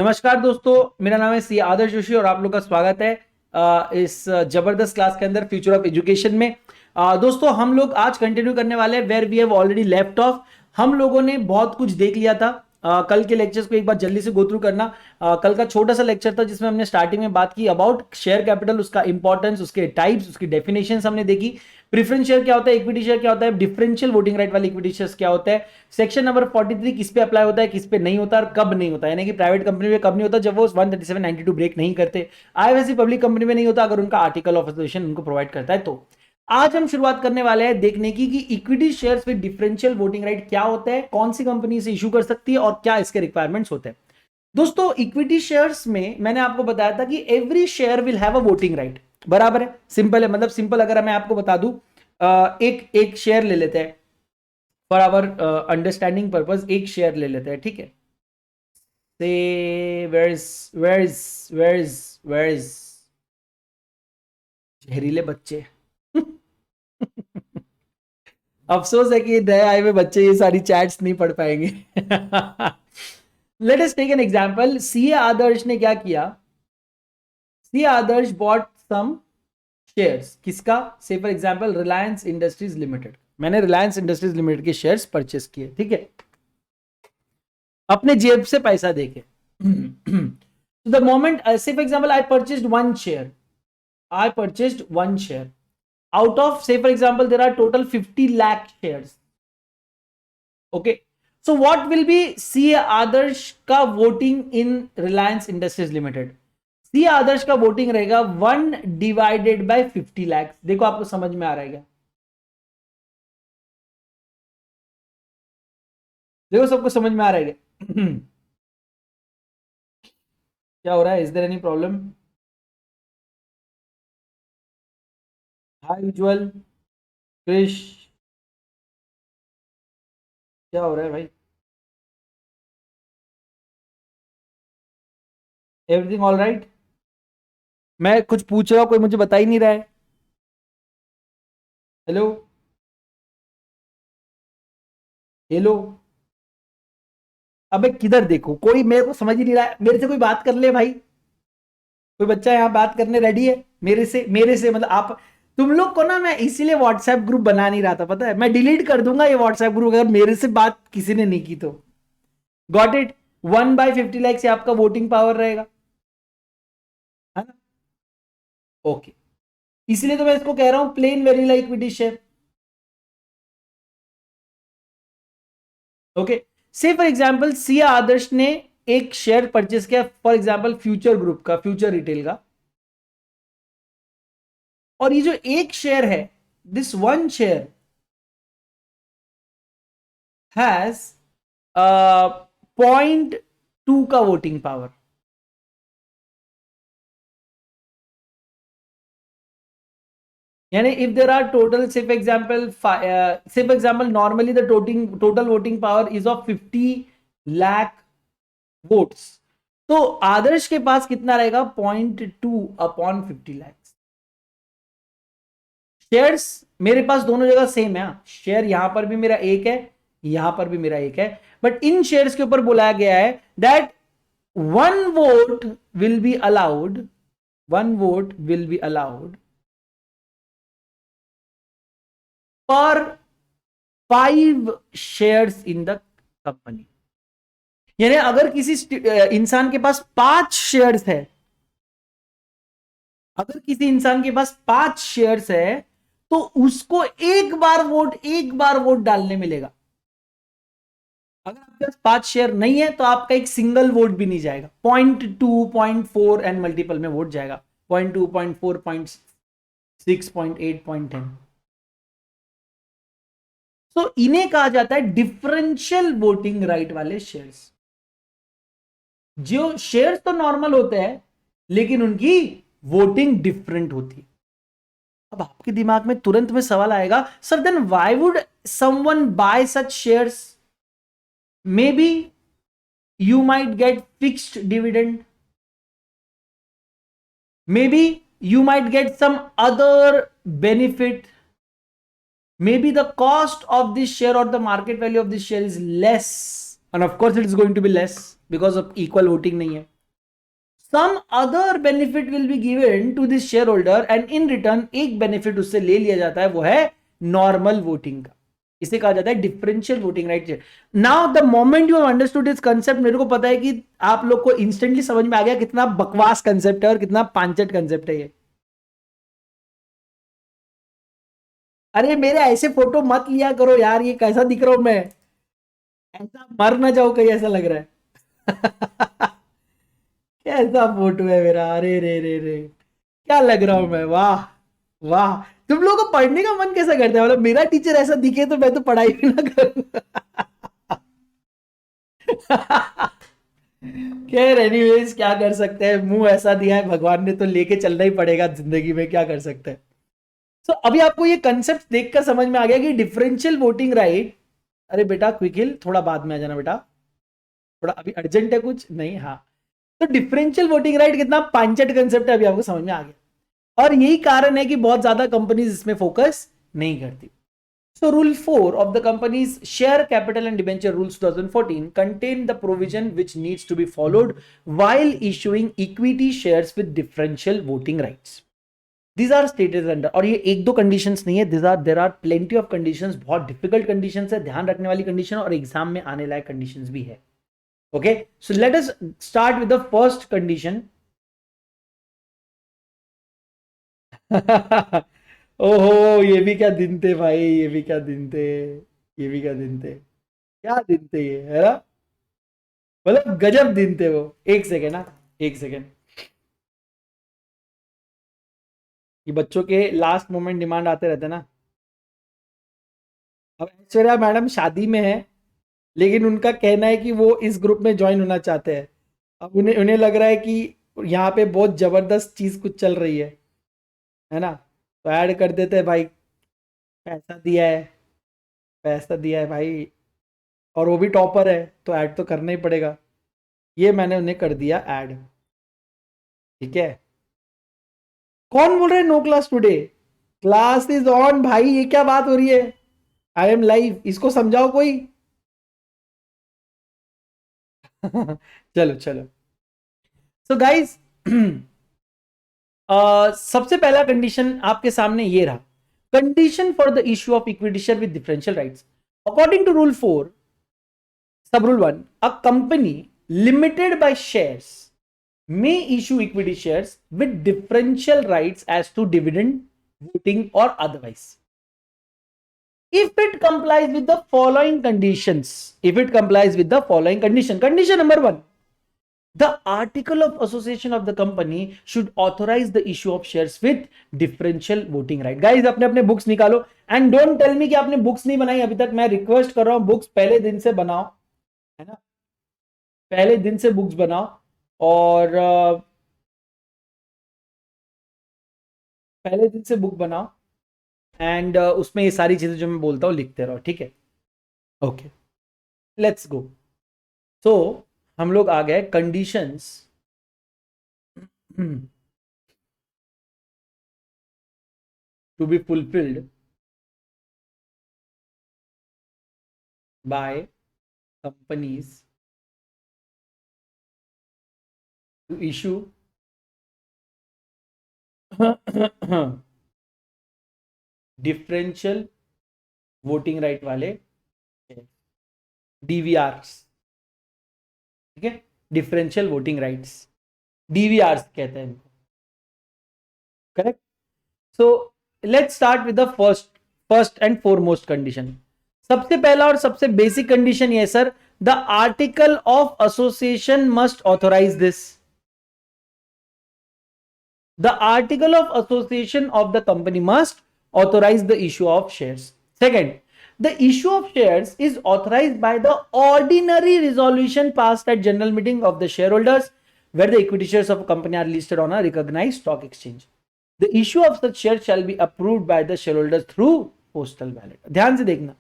नमस्कार दोस्तों, मेरा नाम है सी आदर्श जोशी और आप लोग का स्वागत है इस जबरदस्त क्लास के अंदर फ्यूचर ऑफ एजुकेशन में। दोस्तों हम लोग आज कंटिन्यू करने वाले हैं where we have already left off. हम लोगों ने बहुत कुछ देख लिया था। कल के लेक्चर्स को एक बार जल्दी से गो थ्रू करना। कल का छोटा सा लेक्चर था जिसमें हमने स्टार्टिंग में बात की अबाउट शेयर कैपिटल, उसका इंपॉर्टेंस, उसके टाइप्स, उसकी डेफिनेशंस हमने देखी। प्रेफरेंस शेयर क्या होता है, इक्विटी शेयर क्या होता है, डिफरेंशियल वोटिंग राइट वाले इक्विटी शेयर्स क्या होता है, सेक्शन नंबर 43 किस पे अप्लाई होता है, किस पे नहीं होता और कब नहीं होता, यानी कि प्राइवेट कंपनी में कब नहीं होता, जब वो 13792 ब्रेक नहीं करते। आईएफएससी पब्लिक कंपनी में नहीं होता अगर उनका आर्टिकल ऑफ एसोसिएशन उनको प्रोवाइड करता है। तो आज हम शुरुआत करने वाले हैं देखने की कि equity shares with differential voting right क्या होता है, कौन सी कंपनी से इशू कर सकती है और क्या इसके रिक्वायरमेंट्स होते हैं। दोस्तों इक्विटी शेयर्स में मैंने आपको बताया था कि every share will have a voting right. बराबर है, सिंपल है। मतलब सिंपल अगर मैं आपको बता दूं, एक शेयर ले लेते हैं फॉर आवर अंडरस्टैंडिंग पर्पज। एक शेयर ले लेते हैं, ठीक है। से वेयर इज जहरीले बच्चे अफसोस है कि नए आए हुए बच्चे ये सारी चैट्स नहीं पढ़ पाएंगे। Let us take an example. CA Adarsh ने क्या किया, CA Adarsh bought some shares. किसका? Say for example Reliance industries limited. मैंने रिलायंस इंडस्ट्रीज लिमिटेड के शेयर्स परचेस किए, ठीक है, अपने जेब से पैसा देके। तो the moment, say for example I purchased one share, I purchased one share. Out of, say for example, there are total 50 lakh shares. Okay. So what will be CA Adarsh का voting in Reliance Industries Limited? CA Adarsh का voting रहेगा 1 divided by 50 lakhs. देखो आपको समझ में आ रहा है क्या? देखो सबको समझ में आ रहा है क्या? क्या हो रहा है? Is there any problem? Hi उज्जवल, क्रिश, क्या हो रहा है भाई? Everything all right? मैं कुछ पूछ रहा हूं, कोई मुझे बता ही नहीं रहा है। Hello hello. अबे किधर देखो, कोई मेरे को समझ ही नहीं रहा है। मेरे से कोई बात कर ले भाई। कोई बच्चा यहाँ बात करने रेडी है मेरे से मतलब आप, तुम लोग को ना मैं इसीलिए व्हाट्सएप ग्रुप बना नहीं रहा था, पता है। मैं डिलीट कर दूंगा ये व्हाट्सएप ग्रुप अगर मेरे से बात किसी ने नहीं की तो। Got it? 1/50 लाख से आपका वोटिंग पावर रहेगा, है ना? ओके, इसलिए तो मैं इसको कह रहा हूं plain vanilla equity share. Okay, say for example Siya Adarsh ने एक शेयर परचेस किया, फॉर एग्जांपल फ्यूचर ग्रुप का, फ्यूचर रिटेल का। और ये जो एक शेयर है, दिस वन शेयर हैज 0.2 का वोटिंग पावर। यानी इफ देर आर टोटल, से फॉर एग्जांपल, से for example normally the total voting power is of 50 lakh votes, तो आदर्श के पास कितना रहेगा? 0.2 अपॉन 50 लाख। शेयर्स मेरे पास दोनों जगह सेम है। शेयर यहां पर भी मेरा एक है, यहां पर भी मेरा एक है, बट इन शेयर्स के ऊपर बुलाया गया है that one vote will be allowed, one vote will be allowed पर 5 शेयर्स इन द कंपनी। यानी अगर किसी इंसान के पास 5 शेयर्स है, अगर किसी इंसान के पास 5 शेयर्स है तो उसको एक बार वोट डालने मिलेगा। अगर आपके पास 5 शेयर नहीं है तो आपका एक सिंगल वोट भी नहीं जाएगा। 0.2, 0.4 एंड मल्टीपल में वोट जाएगा। 0.2, 0.4, 0.6, 0.8, 0.10। तो इन्हें कहा जाता है डिफरेंशियल वोटिंग राइट वाले शेयर्स। जो शेयर्स तो नॉर्मल होते हैं लेकिन उनकी वोटिंग डिफरेंट होती है। अब आपके दिमाग में तुरंत में सवाल आएगा, sir then why would someone buy such shares? Maybe you might get fixed dividend, maybe you might get some other benefit, maybe the cost of this share or the market value of this share is less, and of course it is going to be less, because of equal voting नहीं है. Some other benefit will be given to this share holder and in return एक बेनिफिट उससे ले लिया जाता है, वो है नॉर्मल वोटिंग का. इसे कहा जाता है differential voting right. Now the moment you have understood this concept, मेरे को पता है कि आप लोग को इंस्टेंटली समझ में आ गया कितना बकवास कंसेप्ट है और कितना पांचट कंसेप्ट है ये. अरे मेरे ऐसे फोटो मत लिया करो यार, ये कैसा दिख रहा हूं मैं, ऐसा मर ना जाओ कहीं, ऐसा लग रहा है. कैसा फोटो है मेरा, अरे रे रे रे, क्या लग रहा हूं मैं, वाह वाह. तुम लोगों को पढ़ने का मन कैसा करता है, मतलब मेरा टीचर ऐसा दिखे तो मैं तो पढ़ाई भी ना करूं. खैर एनीवेज क्या कर सकते हैं, मुंह ऐसा दिया है भगवान ने तो लेके चलना ही पड़ेगा जिंदगी में, क्या कर सकते हैं. सो अभी आपको ये कंसेप्ट देखकर समझ में आ गया कि डिफरेंशियल वोटिंग राइट. अरे बेटा क्विकिल थोड़ा बाद में आ जाना बेटा, थोड़ा अभी अर्जेंट है कुछ नहीं. हाँ, तो डिफरेंशियल वोटिंग राइट कितना पांचट कंसेप्ट है, अभी आपको समझ में आ गया. और यही कारण है कि बहुत ज्यादा कंपनीज इसमें फोकस नहीं करती. So Rule 4 of the company's share capital and debenture rules 2014 contain the provision which needs to be followed while issuing equity shares with differential voting rights. These are stated under, और ये एक दो conditions नहीं है, there are plenty of conditions, बहुत difficult conditions है, ध्यान रखने वाली condition और एग्जाम में आने लायक conditions भी है. Okay, so let us start with the first condition. ओहो ये भी क्या दिन थे भाई, ये भी क्या दिन थे, ये भी क्या दिन थे, क्या दिन थे ये, है ना, मतलब गजब दिन थे वो. एक सेकेंड ना, एक सेकेंड, ये बच्चों के लास्ट मोमेंट डिमांड आते रहते ना. अब ऐश्वर्या मैडम शादी में है, लेकिन उनका कहना है कि वो इस ग्रुप में ज्वाइन होना चाहते हैं. अब उन्हें उन्हें लग रहा है कि यहाँ पे बहुत जबरदस्त चीज कुछ चल रही है ना, तो ऐड कर देते हैं भाई. पैसा दिया है, पैसा दिया है भाई, और वो भी टॉपर है तो ऐड तो करना ही पड़ेगा. ये मैंने उन्हें कर दिया ऐड. ठीक है, कौन बोल रहा है no class today, class is on भाई, ये क्या बात हो रही है, आई एम लाइव, इसको समझाओ कोई. चलो चलो. सो गाइस, सबसे पहला कंडीशन आपके सामने ये रहा. Condition for the issue of equity share with differential rights according to rule 4 sub rule 1, a company limited by shares may issue equity shares with differential rights as to dividend, voting or otherwise. If it complies with the following conditions, if it complies with the following condition number 1, the article of association of the company should authorize the issue of shares with differential voting right. Guys अपने अपने books निकालो and don't tell me कि आपने books नहीं बनाई अभी तक. मैं रिक्वेस्ट कर रहा हूं बुक्स पहले दिन से बनाओ, है ना, पहले दिन से बुक्स बनाओ और पहले दिन से बुक बनाओ एंड उसमें ये सारी चीजें जो मैं बोलता हूँ लिखते रहो. ठीक है, ओके, लेट्स गो. सो हम लोग आ गए conditions. To be fulfilled by companies to issue differential voting right वाले डीवीआरस. ठीक है, डिफरेंशियल वोटिंग राइट्स, डीवीआरस कहते हैं इनको, correct. So let's start with the first and foremost condition. सबसे पहला और सबसे बेसिक कंडीशन ये sir, the article of association must authorise this. The article of association of the company must authorize the issue of shares. Second, the issue of shares is authorized by the ordinary resolution passed at general meeting of the shareholders where the equity shares of a company are listed on a recognized stock exchange. The issue of such shares shall be approved by the shareholders through postal ballot. ध्यान से देखना,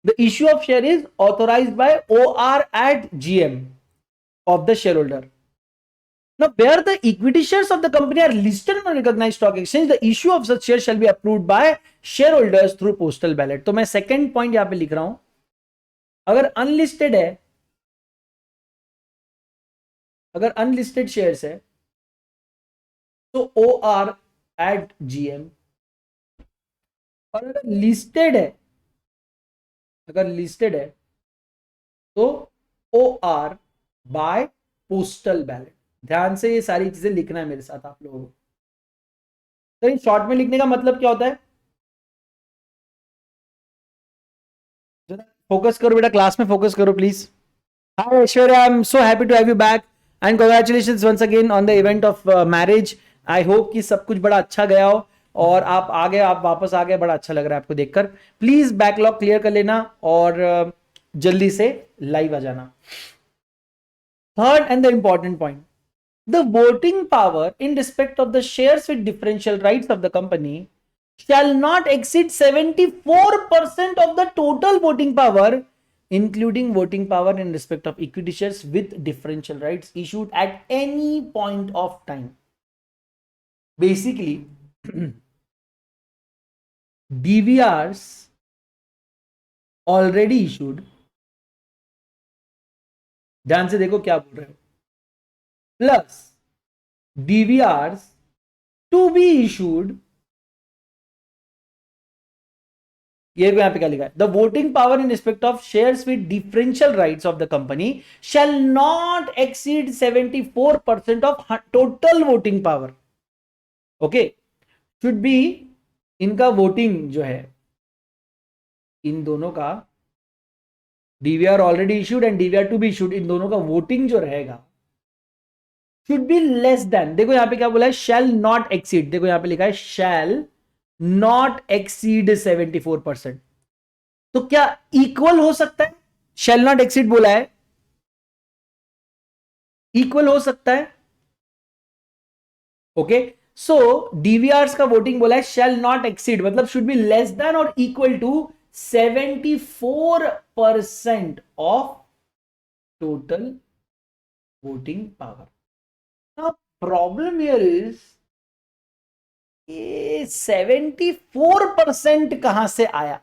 the issue of share is authorized by OR at GM of the shareholder. Now, where the equity shares of the company are listed on a recognized stock exchange, the issue of such shares shall be approved by shareholders through postal ballot. तो मैं second point यहां पे लिख रहा हूं, अगर unlisted है अगर अनलिस्टेड शेयर्स है तो OR एट GM, और अगर लिस्टेड है, अगर लिस्टेड है तो OR बाय पोस्टल बैलेट। ध्यान से ये सारी चीजें लिखना है मेरे साथ आप लोगों को। तो इन शॉर्ट में लिखने का मतलब क्या होता है, फोकस करो बेटा, क्लास में फोकस करो please. Hi Aishwarya, I am so happy to have you back and congratulations once again on the event of marriage. I hope कि सब कुछ बड़ा अच्छा गया हो और आप आ गए, आप वापस आ गए, बड़ा अच्छा लग रहा है आपको देखकर। प्लीज बैकलॉग क्लियर कर लेना और जल्दी से लाइव आ जाना। Third and the important point, the voting power in respect of the shares with differential rights of the company shall not exceed 74% of the total voting power, including voting power in respect of equity shares with differential rights issued at any point of time. Basically, DVRs already issued, ध्यान से देखो क्या बोल रहे हो, plus DVRs to be issued, ये यहां पे क्या लिखा है, the voting power in respect of shares with differential rights of the company shall not exceed 74% of total voting power. Okay, should be, इनका वोटिंग जो है, इन दोनों का DVR already issued and DVR to be issued, इन दोनों का voting जो रहेगा शुड बी लेस देन, देखो यहां पे क्या बोला है, शैल नॉट एक्सीड, देखो यहां पे लिखा है शैल नॉट एक्सीड 74%। तो क्या इक्वल हो सकता है, शैल नॉट एक्सीड बोला है, इक्वल हो सकता है। ओके, सो डीवीआर का वोटिंग बोला है शैल नॉट एक्सीड, मतलब शुड बी लेस देन और equal to 74% of total voting power. Now problem here is, ये 74% कहां से आया,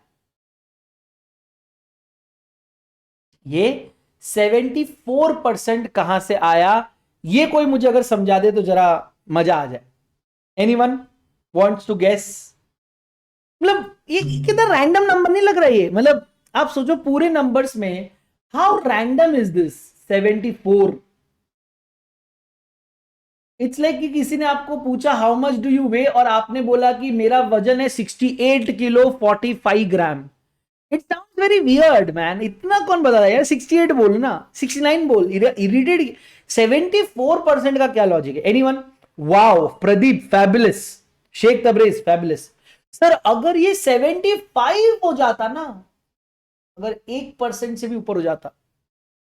ये 74% कहां से आया, ये कोई मुझे अगर समझा दे तो जरा मजा आ जाए। Anyone wants to guess? मतलब ये कितना रैंडम नंबर नहीं लग रहा है ये, मतलब आप सोचो पूरे नंबर्स में how random is this 74। It's like कि किसी ने आपको पूछा हाउ मच डू यू वे और आपने बोला कि मेरा वजन है 68 kilo 45 gram. It sounds very weird man, इतना कौन बता रहा है यार, 68 बोल ना, 69 बोल, इरिटेट। 74% का क्या लॉजिक है? Anyone? Wow, Pradeep fabulous, Sheikh Tabrez fabulous. Sir अगर ये 75 हो जाता ना, अगर 1% से भी ऊपर हो जाता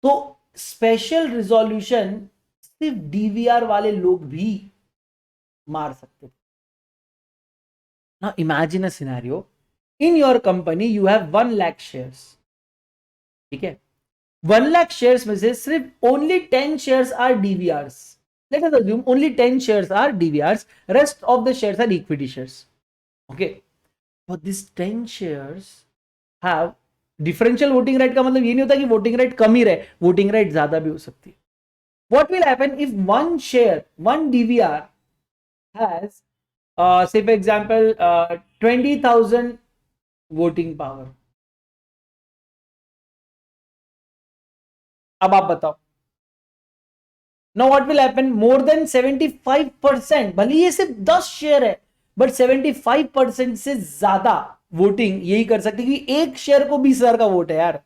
तो स्पेशल रिजोल्यूशन सिर्फ डीवीआर वाले लोग भी मार सकते थे ना। Imagine a scenario, in your company you have 1 lakh shares, ठीक है, 1 लाख शेयर्स में से सिर्फ only 10 shares are DVRs, let us assume only 10 shares are DVRs, rest of the shares are equity shares. Okay, but this 10 shares have differential voting right, का मतलब ये नहीं होता कि वोटिंग राइट कम ही रहे, वोटिंग राइट ज्यादा भी हो सकती है। What will happen if one share, one DVR has, say for example, 20,000 voting power? अब आप बताओ। Now what will happen? More than 75%, भले ये सिर्फ 10 शेयर है, बट 75% से ज्यादा वोटिंग यही कर सकती है, क्योंकि एक शेयर को 20,000 का वोट है यार,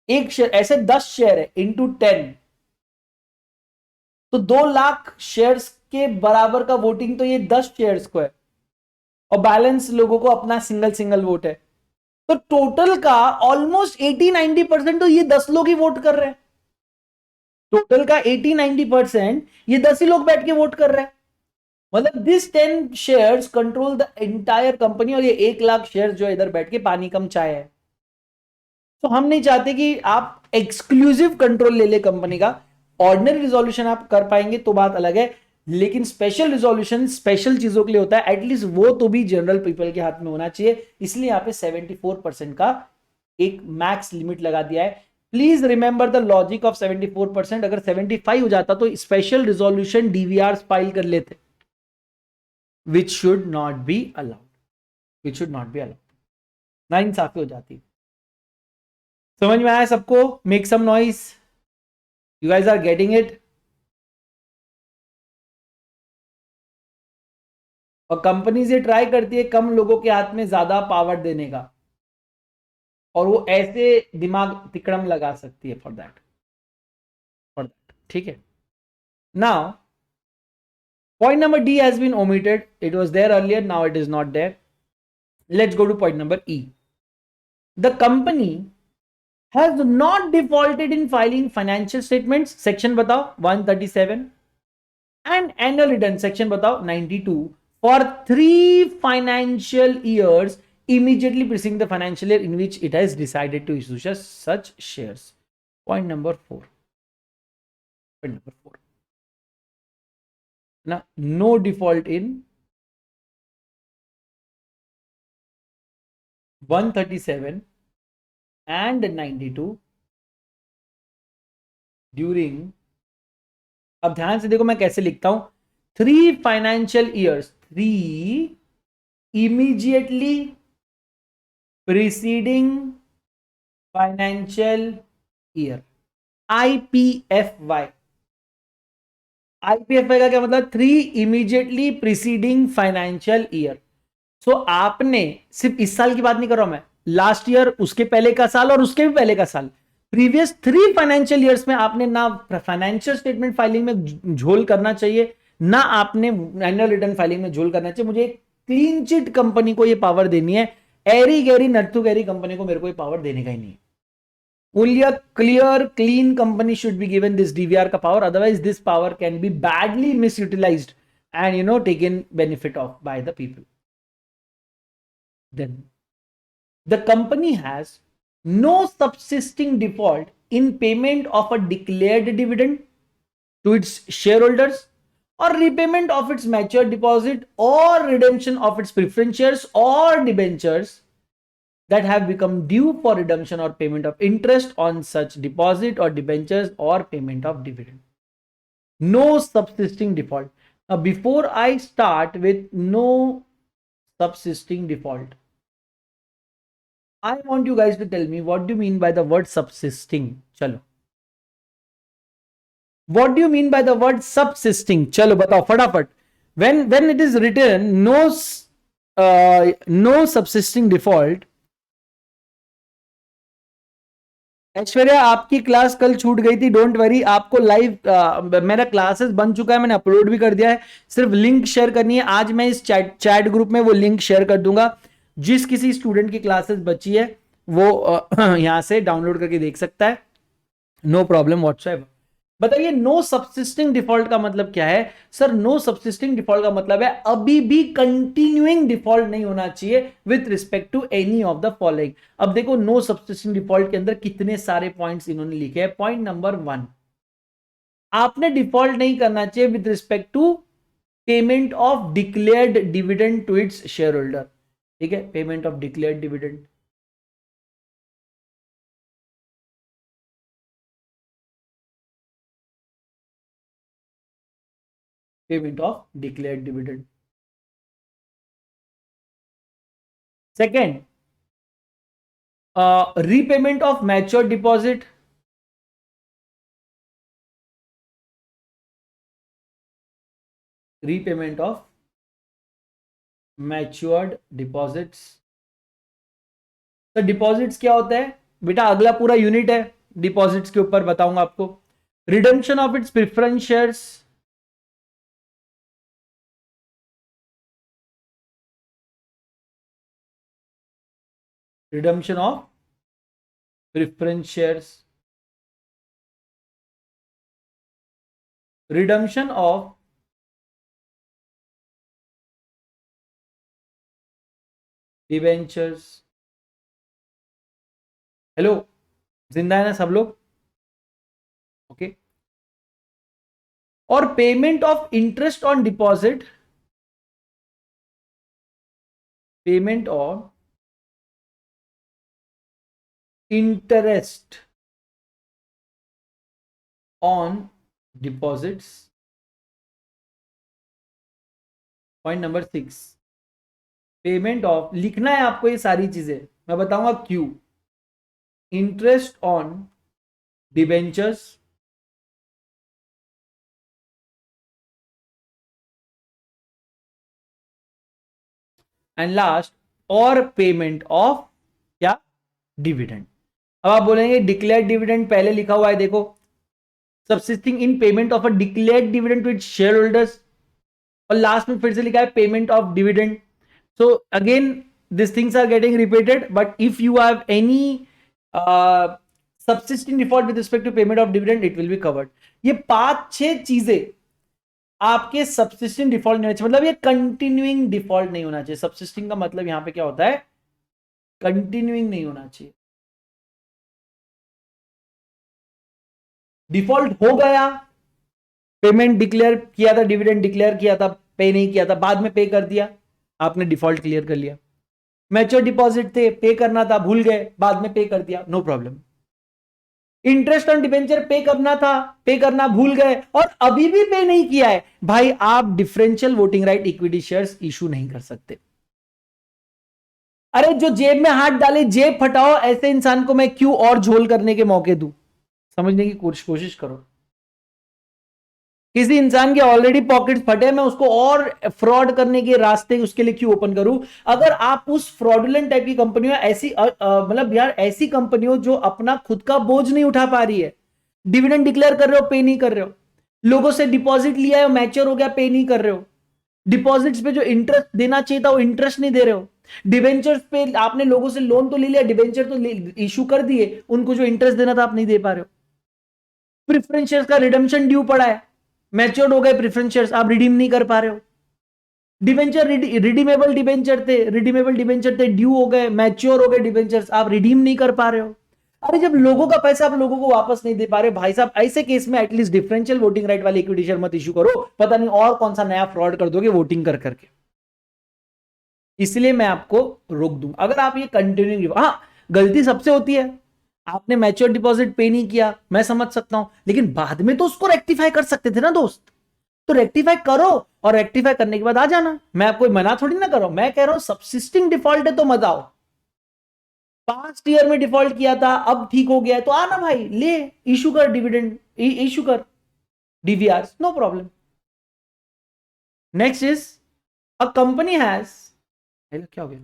एक शेयर, ऐसे 10 शेयर है इंटू 10, तो 2 लाख शेयर्स के बराबर का वोटिंग तो ये 10 शेयर्स को है, और बैलेंस लोगों को अपना सिंगल सिंगल वोट है। तो टोटल का ऑलमोस्ट 80-90% तो ये 10 लोग ही वोट कर रहे हैं। टोटल का 80-90% ये 10 ही लोग बैठ के वोट कर रहे हैं। मतलब this 10 shares control the entire company, और ये 1 लाख शेयर्स जो इधर बैठ के पानी कम चाय है। तो हम नहीं चाहते कि आप एक्सक्लूसिव कंट्रोल ले ले कंपनी का। ऑर्डिनरी रिजोल्यूशन आप कर पाएंगे तो बात अलग है, लेकिन स्पेशल रिजोल्यूशन स्पेशल चीजों के लिए होता है, एटलीस्ट वो तो भी जनरल पीपल के हाथ में होना चाहिए। इसलिए यहां पे 74% का एक मैक्स लिमिट लगा दिया है। Please remember the logic of 74%. अगर 75 हो जाता तो स्पेशल रिजोल्यूशन डीवीआर फाइल कर लेते, which should not be allowed, which should not be allowed. ना इंसाफी हो जाती. समझ में आया सबको? Make some noise. You guys are getting it? और कंपनीज ये ट्राई करती है कम लोगों के हाथ में ज्यादा पावर देने का, और वो ऐसे दिमाग तिकड़म लगा सकती है फॉर दैट, फॉर दैट. ठीक है. Now point number D has been omitted. It was there earlier, now it is not there. Let's go to point number E. The company has not defaulted in filing financial statements, section batao 137, and annual return, section batao 92, for 3 financial years immediately preceding the financial year in which it has decided to issue such shares. Point number 4. Point number 4. Now, no default in 137 and 92 during. अब ध्यान से देखो मैं कैसे लिखता हूं. 3 financial years, 3 immediately preceding financial year, IPFY. IPFY का क्या मतलब? 3 immediately preceding financial year. सो आपने सिर्फ इस साल की बात नहीं कर रहा हूं मैं, लास्ट ईयर, उसके पहले का साल और उसके भी पहले का साल, प्रीवियस 3 फाइनेंशियल ईयर्स में आपने ना फाइनेंशियल स्टेटमेंट फाइलिंग में झोल करना चाहिए, ना आपने एनुअल रिटर्न फाइलिंग में झोल करना चाहिए. मुझे क्लीन चिट कंपनी को ये पावर देनी है. एरी गैरी नट्टू गैरी कंपनी को मेरे को ये पावर देने का ही नहीं. Only a clear, clean company should be given this DVR ka power. Otherwise, this power can be badly misutilized and taken benefit of by the people. Then the company has no subsisting default in payment of a declared dividend to its shareholders, or repayment of its matured deposit, or redemption of its preference shares or debentures that have become due for redemption or payment of interest on such deposit or debentures or payment of dividend. No subsisting default. Now, before I start with no subsisting default, I want you guys to tell me what do you mean by the word subsisting. Chalo. What do you mean by the word subsisting? Chalo, batao फटाफट. When it is written no subsisting default, Aishwarya आपकी class कल छूट गई थी, don't worry. आपको live मेरा classes बन चुका है, मैंने अपलोड भी कर दिया है. सिर्फ लिंक शेयर करनी है. आज मैं इस चैट ग्रुप में वो लिंक शेयर कर दूंगा. जिस किसी स्टूडेंट की क्लासेस बची है वो यहां से डाउनलोड करके देख सकता है. No problem WhatsApp. बताइए नो सब्सिस्टिंग डिफॉल्ट का मतलब क्या है? सर नो सब्सिस्टिंग डिफॉल्ट का मतलब है अभी भी कंटिन्यूइंग डिफॉल्ट नहीं होना चाहिए with respect to any of the following. अब देखो नो सब्सिस्टिंग डिफॉल्ट के अंदर कितने सारे पॉइंट्स इन्होंने लिखे हैं. पॉइंट नंबर 1, आपने डिफॉल्ट नहीं करना चाहिए with respect to payment of declared dividend to its share holder. ठीक है, payment of declared dividend. Payment of declared dividend. Second, repayment of matured deposit. Repayment of matured deposits. तो deposits क्या होता है बेटा? अगला पूरा यूनिट है डिपॉजिट्स के ऊपर, बताऊंगा आपको. Redemption of its preference shares. Redemption of preference shares. Redemption of debentures. Hello, जिंदा है ना सब लोग? ओके. और payment of interest on deposit. Payment on interest on deposits. Point number 6, payment of, लिखना है आपको ये सारी चीजें, मैं बताऊंगा क्यों। Interest on debentures, and last, और पेमेंट ऑफ क्या, डिविडेंड। अब आप बोलेंगे डिक्लेयर डिविडेंड पहले लिखा हुआ है, देखो, subsisting in payment of a declared dividend to its share holders, और लास्ट में फिर से लिखा है payment of dividend. So again this things are getting repeated, but if you have any subsisting default with respect to payment of dividend, it will be covered. ये 5-6 चीजें आपके subsisting default नहीं होना चाहिए, मतलब ये कंटिन्यूइंग डिफॉल्ट नहीं होना चाहिए। सबसिस्टिंग का मतलब यहां पे क्या होता है, कंटिन्यूइंग नहीं होना चाहिए। डिफॉल्ट हो गया, पेमेंट डिक्लेयर किया था, डिविडेंड डिक्लेयर किया था, पे नहीं किया था, बाद में पे कर दिया, आपने डिफॉल्ट क्लियर कर लिया। मैच्योर डिपॉजिट थे, पे करना था, भूल गए, बाद में पे कर दिया, no problem. Interest on debenture pay करना था, पे करना भूल गए और अभी भी पे नहीं किया है, भाई आप differential voting right equity shares issue नहीं कर सकते। अरे जो जेब में हाथ डाले जेब फटाओ, ऐसे इंसान को मैं क्यों और झोल करने के मौके दूं? समझने की कोशिश करो। किसी इंसान के ऑलरेडी पॉकेट फटे, मैं उसको और फ्रॉड करने के रास्ते उसके लिए क्यों ओपन करूं? अगर आप उस फ्रॉडुलेंट टाइप की कंपनी हो, ऐसी मतलब यार ऐसी कंपनी हो जो अपना खुद का बोझ नहीं उठा पा रही है, डिविडेंड डिक्लेयर कर रहे हो, पे नहीं कर रहे हो, लोगों से डिपॉजिट लिया है, मैच्योर हो गया, पे नहीं कर रहे हो, डिपॉजिट्स पे जो इंटरेस्ट देना चाहिए था वो इंटरेस्ट नहीं दे रहे हो, डिबेंचर्स पे आपने लोगों से लोन तो ले लिया, डिबेंचर तो इशू कर दिए, उनको जो इंटरेस्ट देना था आप नहीं दे पा रहे हो, प्रेफरेंस शेयर्स का रिडम्पशन ड्यू पड़ा है, मैच्योर्ड हो गए प्रेफरेंस शेयर्स, आप रिडीम नहीं कर पा रहे हो, डिबेंचर रिडीमेबल डिबेंचर थे, ड्यू हो गए, मैच्योर हो गए डिबेंचर्स, आप रिडीम नहीं कर पा रहे हो। अरे जब लोगों का पैसा आप लोगों को वापस नहीं दे पा रहे भाई साहब, ऐसे केस में एटलीस्ट डिफरेंशियल वोटिंग राइट वाली इक्विटी शेयर मत इशू करो, पता नहीं और कौन सा नया फ्रॉड कर दोगे वोटिंग कर करके। इसलिए मैं आपको रोक दूं अगर आप ये कंटिन्यू। हाँ, गलती सबसे होती है, आपने मैच्योर डिपॉजिट पे नहीं किया, मैं समझ सकता हूं, लेकिन बाद में तो उसको रेक्टिफाई कर सकते थे ना दोस्त, तो रेक्टिफाई करो, और रेक्टिफाई करने के बाद आ जाना, मैं आपको मना थोड़ी ना कर रहा हूं, मैं कह रहा हूं सबसिस्टिंग डिफॉल्ट है तो मत आओ। 5 ईयर में डिफॉल्ट किया था, अब ठीक हो गया है तो आना भाई, ले इशू कर डिविडेंड, इशू कर DVR, no problem. Next is a company has, क्या हो गया,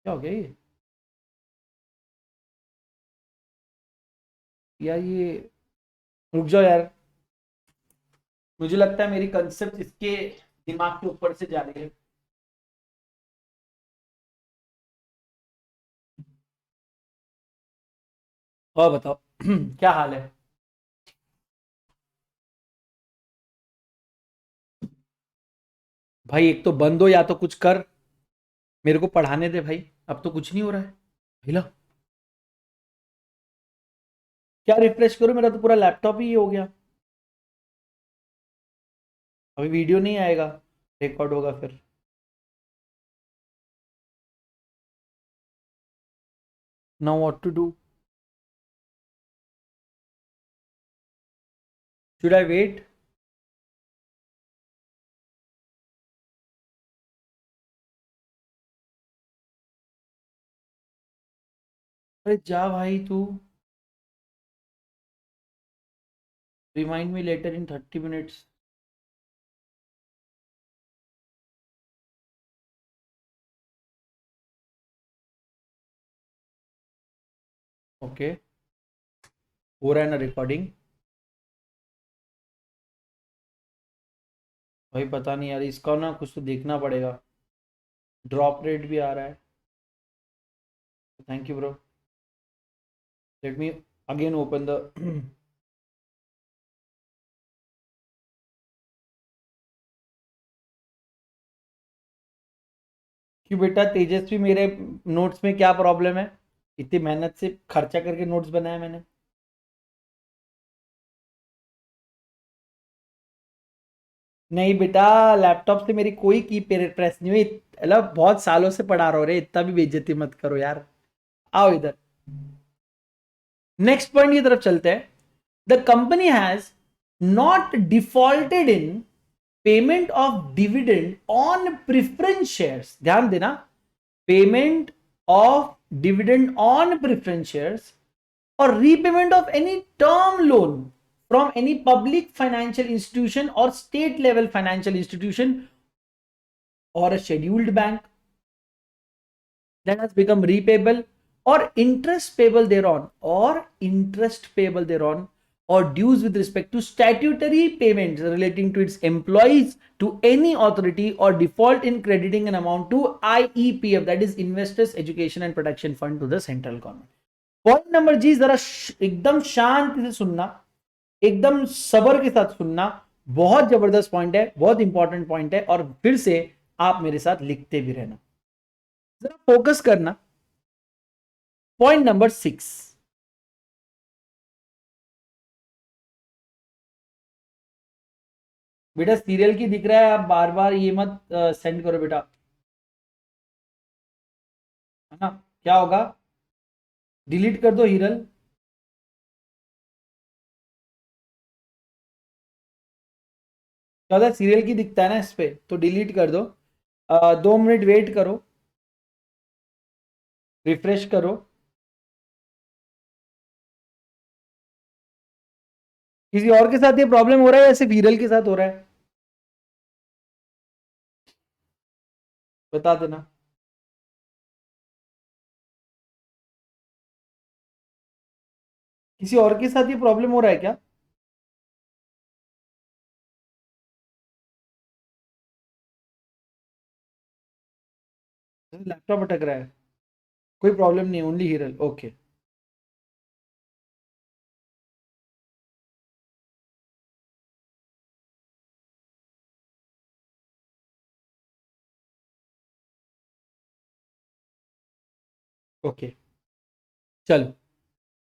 क्या हो गया ये यार, ये रुक जाओ यार, मुझे लगता है मेरी कंसेप्ट इसके दिमाग के ऊपर से जा रही है। और बताओ क्या हाल है? भाई एक तो बंद हो या तो कुछ कर, मेरे को पढ़ाने दे भाई, अब तो कुछ नहीं हो रहा है। हिला, क्या रिफ्रेश करूं, मेरा तो पूरा लैपटॉप ही हो गया, अभी वीडियो नहीं आएगा, रिकॉर्ड होगा फिर। Now what to do, should I wait? अरे जा भाई तू, remind me later in 30 minutes. Okay, हो रहा है ना रिकॉर्डिंग? भाई पता नहीं यार, इसका ना कुछ तो देखना पड़ेगा, ड्रॉप रेट भी आ रहा है। Thank you bro, let me again open the क्यों बेटा तेजस्वी, मेरे नोट्स में क्या प्रॉब्लम है? इतनी मेहनत से खर्चा करके नोट्स बनाए मैंने। नहीं बेटा, लैपटॉप से मेरी कोई की प्रेस नहीं हुई, मतलब बहुत सालों से पढ़ा रहा हूँ रे, इतना भी बेइज्जती मत करो यार। आओ इधर नेक्स्ट पॉइंट की तरफ चलते हैं. The company has not defaulted in payment of dividend on preference shares. ध्यान देना, payment of dividend on preference shares or repayment of any term loan from any public financial institution or state level financial institution or a scheduled bank that has become repayable, or interest payable thereon, or dues with respect to statutory payments relating to its employees to any authority, or default in crediting an amount to IEPF, that is Investors Education and Protection Fund, to the central government. Point number जी, जरा एकदम शांति से सुनना, एकदम सबर के साथ सुनना. बहुत जबरदस्त पॉइंट है, बहुत इंपॉर्टेंट पॉइंट है, और फिर से आप मेरे साथ लिखते भी रहना, जरा फोकस करना. पॉइंट नंबर 6, बेटा सीरियल की दिख रहा है, आप बार बार ये मत सेंड करो बेटा, है ना. क्या होगा, डिलीट कर दो हिरल. क्या होता है, सीरियल की दिखता है ना इस पे, तो डिलीट कर दो. 2 मिनट वेट करो, रिफ्रेश करो. किसी और के साथ ये प्रॉब्लम हो रहा है या सिर्फ हिरल के साथ हो रहा है, बता देना. किसी और के साथ ये प्रॉब्लम हो रहा है क्या? लैपटॉप अटक रहा है, कोई प्रॉब्लम नहीं, ओनली हिरल. ओके, ओके, चलो.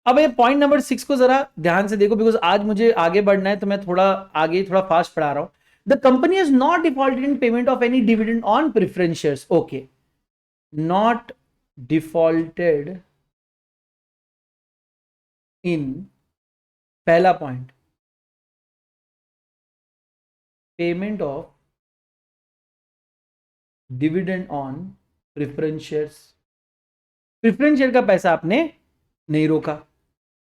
अब ये पॉइंट नंबर 6 को जरा ध्यान से देखो, बिकॉज आज मुझे आगे बढ़ना है, तो मैं थोड़ा आगे थोड़ा फास्ट पढ़ा रहा हूं. The company is not defaulted in payment of any dividend on preference shares. Okay, not defaulted in, पहला point, payment of dividend on preference shares. Preference share का पैसा आपने नहीं रोका.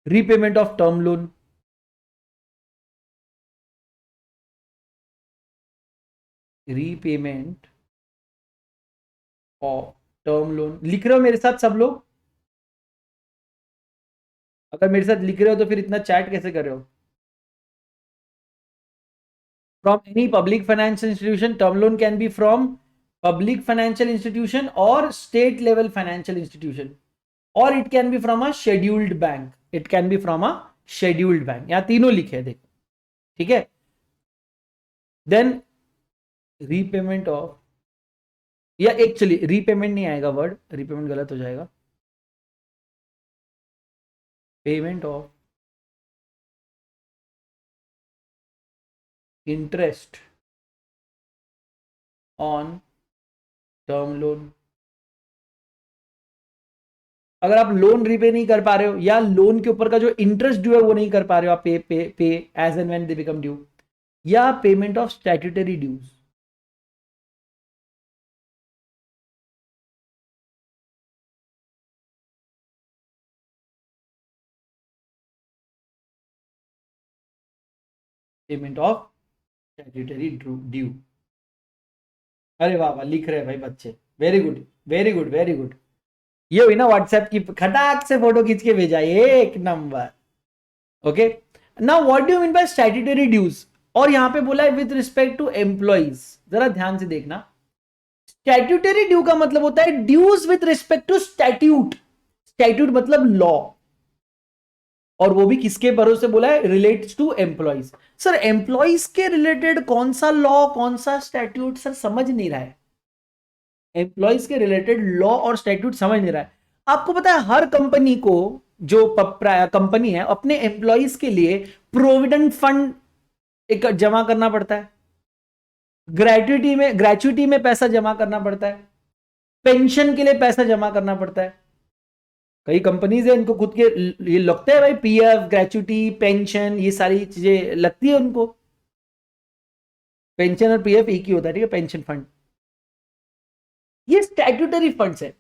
Repayment of term loan, repayment of term loan. लिख रहे हो मेरे साथ सब लोग? अगर मेरे साथ लिख रहे हो तो फिर इतना चैट कैसे कर रहे हो? From any public financial institution, term loan can be from public financial institution और स्टेट लेवल फाइनेंशियल इंस्टीट्यूशन, और it can be from a scheduled bank. It can be from a scheduled bank. यहां तीनों लिखे हैं, देखो, ठीक है. Then repayment of, या एक्चुअली रीपेमेंट नहीं आएगा वर्ड, रीपेमेंट गलत हो जाएगा. Payment of interest on term loan. अगर आप लोन रीपे नहीं कर पा रहे हो, या लोन के ऊपर का जो इंटरेस्ट ड्यू है वो नहीं कर पा रहे हो, आप pay as and when they become due, या payment of statutory dues. Payment of statutory due. अरे वाह वाह, लिख रहे हैं भाई बच्चे, very good, very good, very good. ये हुई ना व्हाट्सएप की, खटाक से फोटो खींच के भेजा, एक नंबर. Okay, now what do you mean by statutory dues? और यहां पे बोला है विद रिस्पेक्ट टू एम्प्लॉइज. जरा ध्यान से देखना, स्टैट्यूटरी ड्यू का मतलब होता है dues with respect to statute. Statute मतलब लॉ, और वो भी किसके भरोसे बोला है, relates to employees. Sir employees के रिलेटेड कौन सा लॉ, कौन सा स्टैट्यूट, सर समझ नहीं रहा है. एम्प्लॉइज के रिलेटेड लॉ और स्टैट्यूट समझ नहीं रहा है. आपको पता है हर कंपनी को, जो कंपनी है, अपने एम्प्लॉइज के लिए प्रोविडेंट फंड एक जमा करना पड़ता है, ग्रेचुइटी में पैसा जमा करना पड़ता है, पेंशन के लिए पैसा जमा करना पड़ता है, कई कंपनीज है इनको खुद के ये लगता है भाई, पीएफ, ग्रेचुटी, पेंशन, ये सारी चीजें लगती है उनको। पेंशन और पीएफ एक ही होता है, ठीक है, पेंशन फंड, ये स्टैट्यूटरी फंड्स है।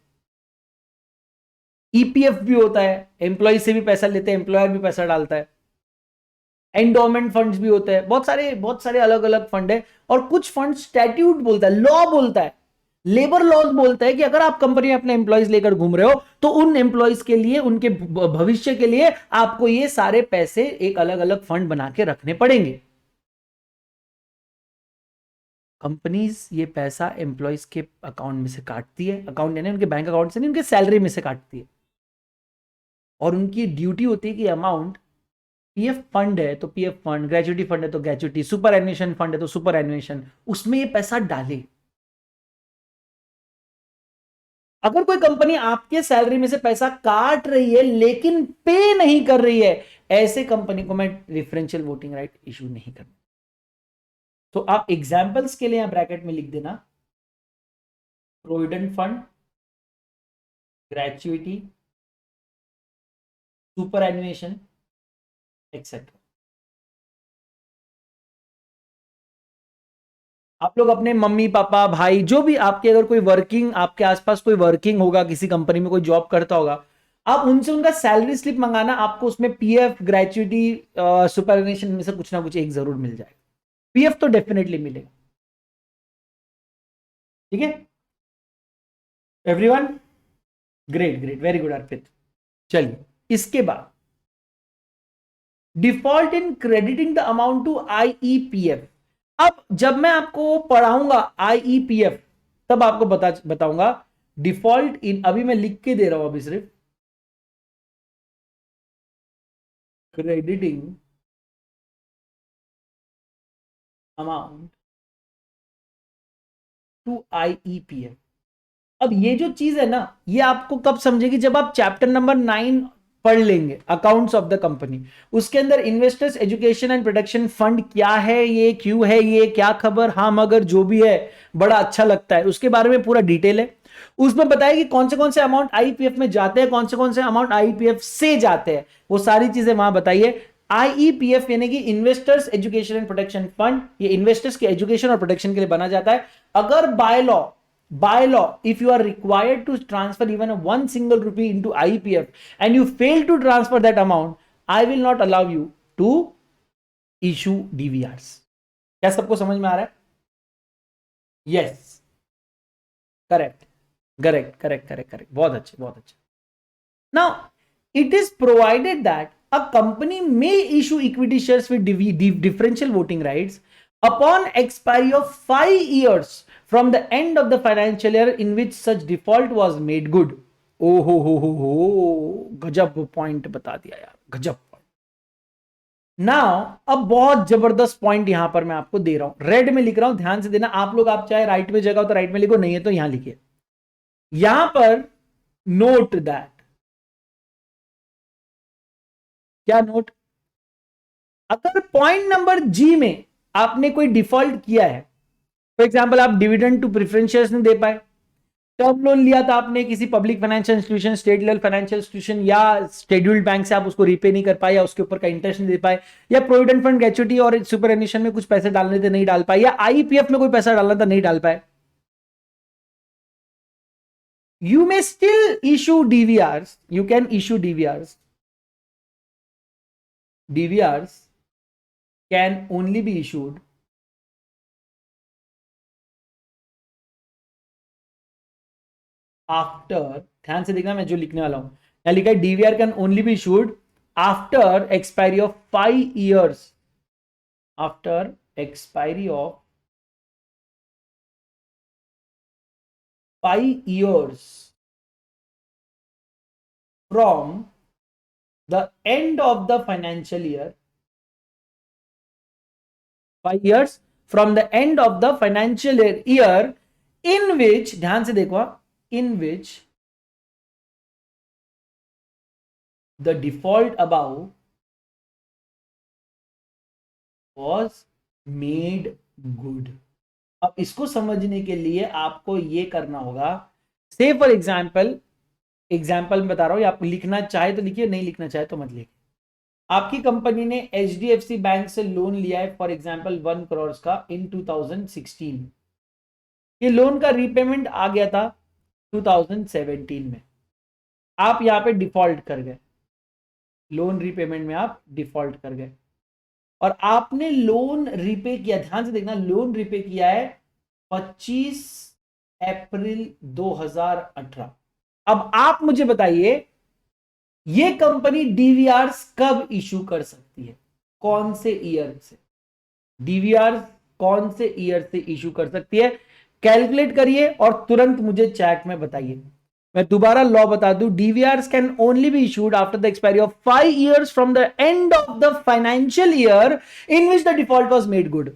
ईपीएफ भी होता है, एम्प्लॉय से भी पैसा लेते हैं, एम्प्लॉयर भी पैसा डालता है। एंडोमेंट फंड्स भी होते हैं, बहुत सारे अलग अलग फंड है। और कुछ फंड स्टैट्यूट बोलता है, लॉ बोलता है, लेबर लॉज बोलता है कि अगर आप कंपनी में अपने एम्प्लॉयज लेकर घूम रहे हो तो उन एम्प्लॉयज के लिए, उनके भविष्य के लिए आपको ये सारे पैसे एक अलग अलग फंड बना के रखने पड़ेंगे। कंपनीज ये पैसा एम्प्लॉयज के अकाउंट में से काटती है, अकाउंट यानी उनके बैंक अकाउंट से नहीं, उनके सैलरी में से काटती है। और उनकी ड्यूटी होती है कि अमाउंट, पीएफ फंड है तो पीएफ फंड, ग्रेजुटी फंड है तो ग्रेजुटी, सुपर एनुएशन फंड है तो सुपर एनुएशन, उसमें ये पैसा डाले। अगर कोई कंपनी आपके सैलरी में से पैसा काट रही है लेकिन पे नहीं कर रही है, ऐसे कंपनी को मैं डिफरेंशियल वोटिंग राइट इशू नहीं करना। तो आप एग्जांपल्स के लिए यहां ब्रैकेट में लिख देना, provident fund, gratuity, superannuation, etcetera. आप लोग अपने मम्मी पापा भाई जो भी आपके, अगर कोई वर्किंग, आपके आसपास कोई वर्किंग होगा, किसी कंपनी में कोई जॉब करता होगा, आप उनसे उनका सैलरी स्लिप मंगाना, आपको उसमें पीएफ, ग्रेचुइटी, सुपरनेशन में से कुछ ना कुछ एक जरूर मिल जाएगा। पीएफ तो डेफिनेटली मिलेगा, ठीक है everyone. Great great, very good Arpit. चलिए इसके बाद default in crediting the amount to IEPF. अब जब मैं आपको पढ़ाऊंगा आईईपीएफ तब आपको बताऊंगा डिफॉल्ट इन, अभी मैं लिख के दे रहा हूं अभी सिर्फ, क्रेडिटिंग अमाउंट टू आईईपीएफ। अब ये जो चीज है ना, ये आपको कब समझेगी, जब आप चैप्टर नंबर 9 पढ़ लेंगे, अकाउंट्स ऑफ द कंपनी। उसके अंदर investors education and protection fund क्या है, ये क्यों है, ये क्या खबर, हाँ मगर जो भी है, बड़ा अच्छा लगता है, उसके बारे में पूरा डिटेल है। उसमें बताया कि कौन से अमाउंट आईपीएफ में जाते हैं, कौन से अमाउंट आईपीएफ से जाते हैं, वो सारी चीजें वहां बताइए। आईईपीएफ यानी कि investors education and protection fund, ये इन्वेस्टर्स के एजुकेशन और प्रोटेक्शन के लिए बना जाता है। अगर by law, if you are required to transfer even one single rupee into IEPF and you fail to transfer that amount, I will not allow you to issue DVRs. क्या सबको समझ में आ रहा है? Yes, correct, correct. बहुत अच्छे. Now, it is provided that a company may issue equity shares with differential voting rights upon expiry of 5 years from the end of the financial year in which such default was made good. ओ हो, गजब point बता दिया यार, गजब point. Now अब बहुत जबरदस्त point यहां पर मैं आपको दे रहा हूं, रेड में लिख रहा हूं, ध्यान से देना आप लोग। आप चाहे राइट में जगह हो तो राइट में लिखो, नहीं है तो यहां लिखिए। यहां पर नोट दैट, क्या नोट, अगर पॉइंट नंबर जी में आपने कोई डिफॉल्ट किया है, फॉर एग्जाम्पल आप डिविडेंड टू प्रेफरेंस शेयर्स नहीं दे पाए, टर्म लोन लिया था आपने किसी public financial institution, state level financial institution या शेड्यूल्ड बैंक से, आप उसको रीपे नहीं कर पाए या उसके ऊपर का इंटरेस्ट नहीं दे पाए, या प्रोविडेंट फंड, ग्रेचुटी और सुपर एनुएशन में कुछ पैसे डालने थे नहीं डाल पाए, या आईपीएफ में कोई पैसा डालना था नहीं डाल पाए, you may still issue DVRs. You can issue DVRs. DVRs can only be issued after, ध्यान से देखना मैं जो लिखने वाला हूं, यहां लिखा है DVR can only be issued after expiry of 5 years, after expiry of 5 years from the end of the financial year, 5 years from the end of the financial year in which, ध्यान से देखो, in which the default above was made good. अब इसको समझने के लिए आपको ये करना होगा, से फॉर एग्जाम्पल एग्जाम्पल में बता रहा हूं, आप लिखना चाहे तो लिखिए, नहीं लिखना चाहे तो मत लिखिए। आपकी कंपनी ने HDFC बैंक से लोन लिया है फॉर एग्जाम्पल 1 करोड़ का इन 2016। ये लोन का रीपेमेंट आ गया था 2017 में। आप यहां पे डिफॉल्ट कर गए, लोन रीपेमेंट में आप डिफॉल्ट कर गए और आपने लोन रिपे किया, ध्यान से देखना, लोन रिपे किया है 25 अप्रैल 2018। अब आप मुझे बताइए, ये कंपनी डीवीआर कब इशू कर सकती है, कौन से ईयर से? डीवीआर कौन से ईयर से इशू कर सकती है? कैलकुलेट करिए और तुरंत मुझे चैट में बताइए। मैं दोबारा लॉ बता दूं, DVR can only be issued after the expiry of 5 years from the end of the financial year in which the default was made good.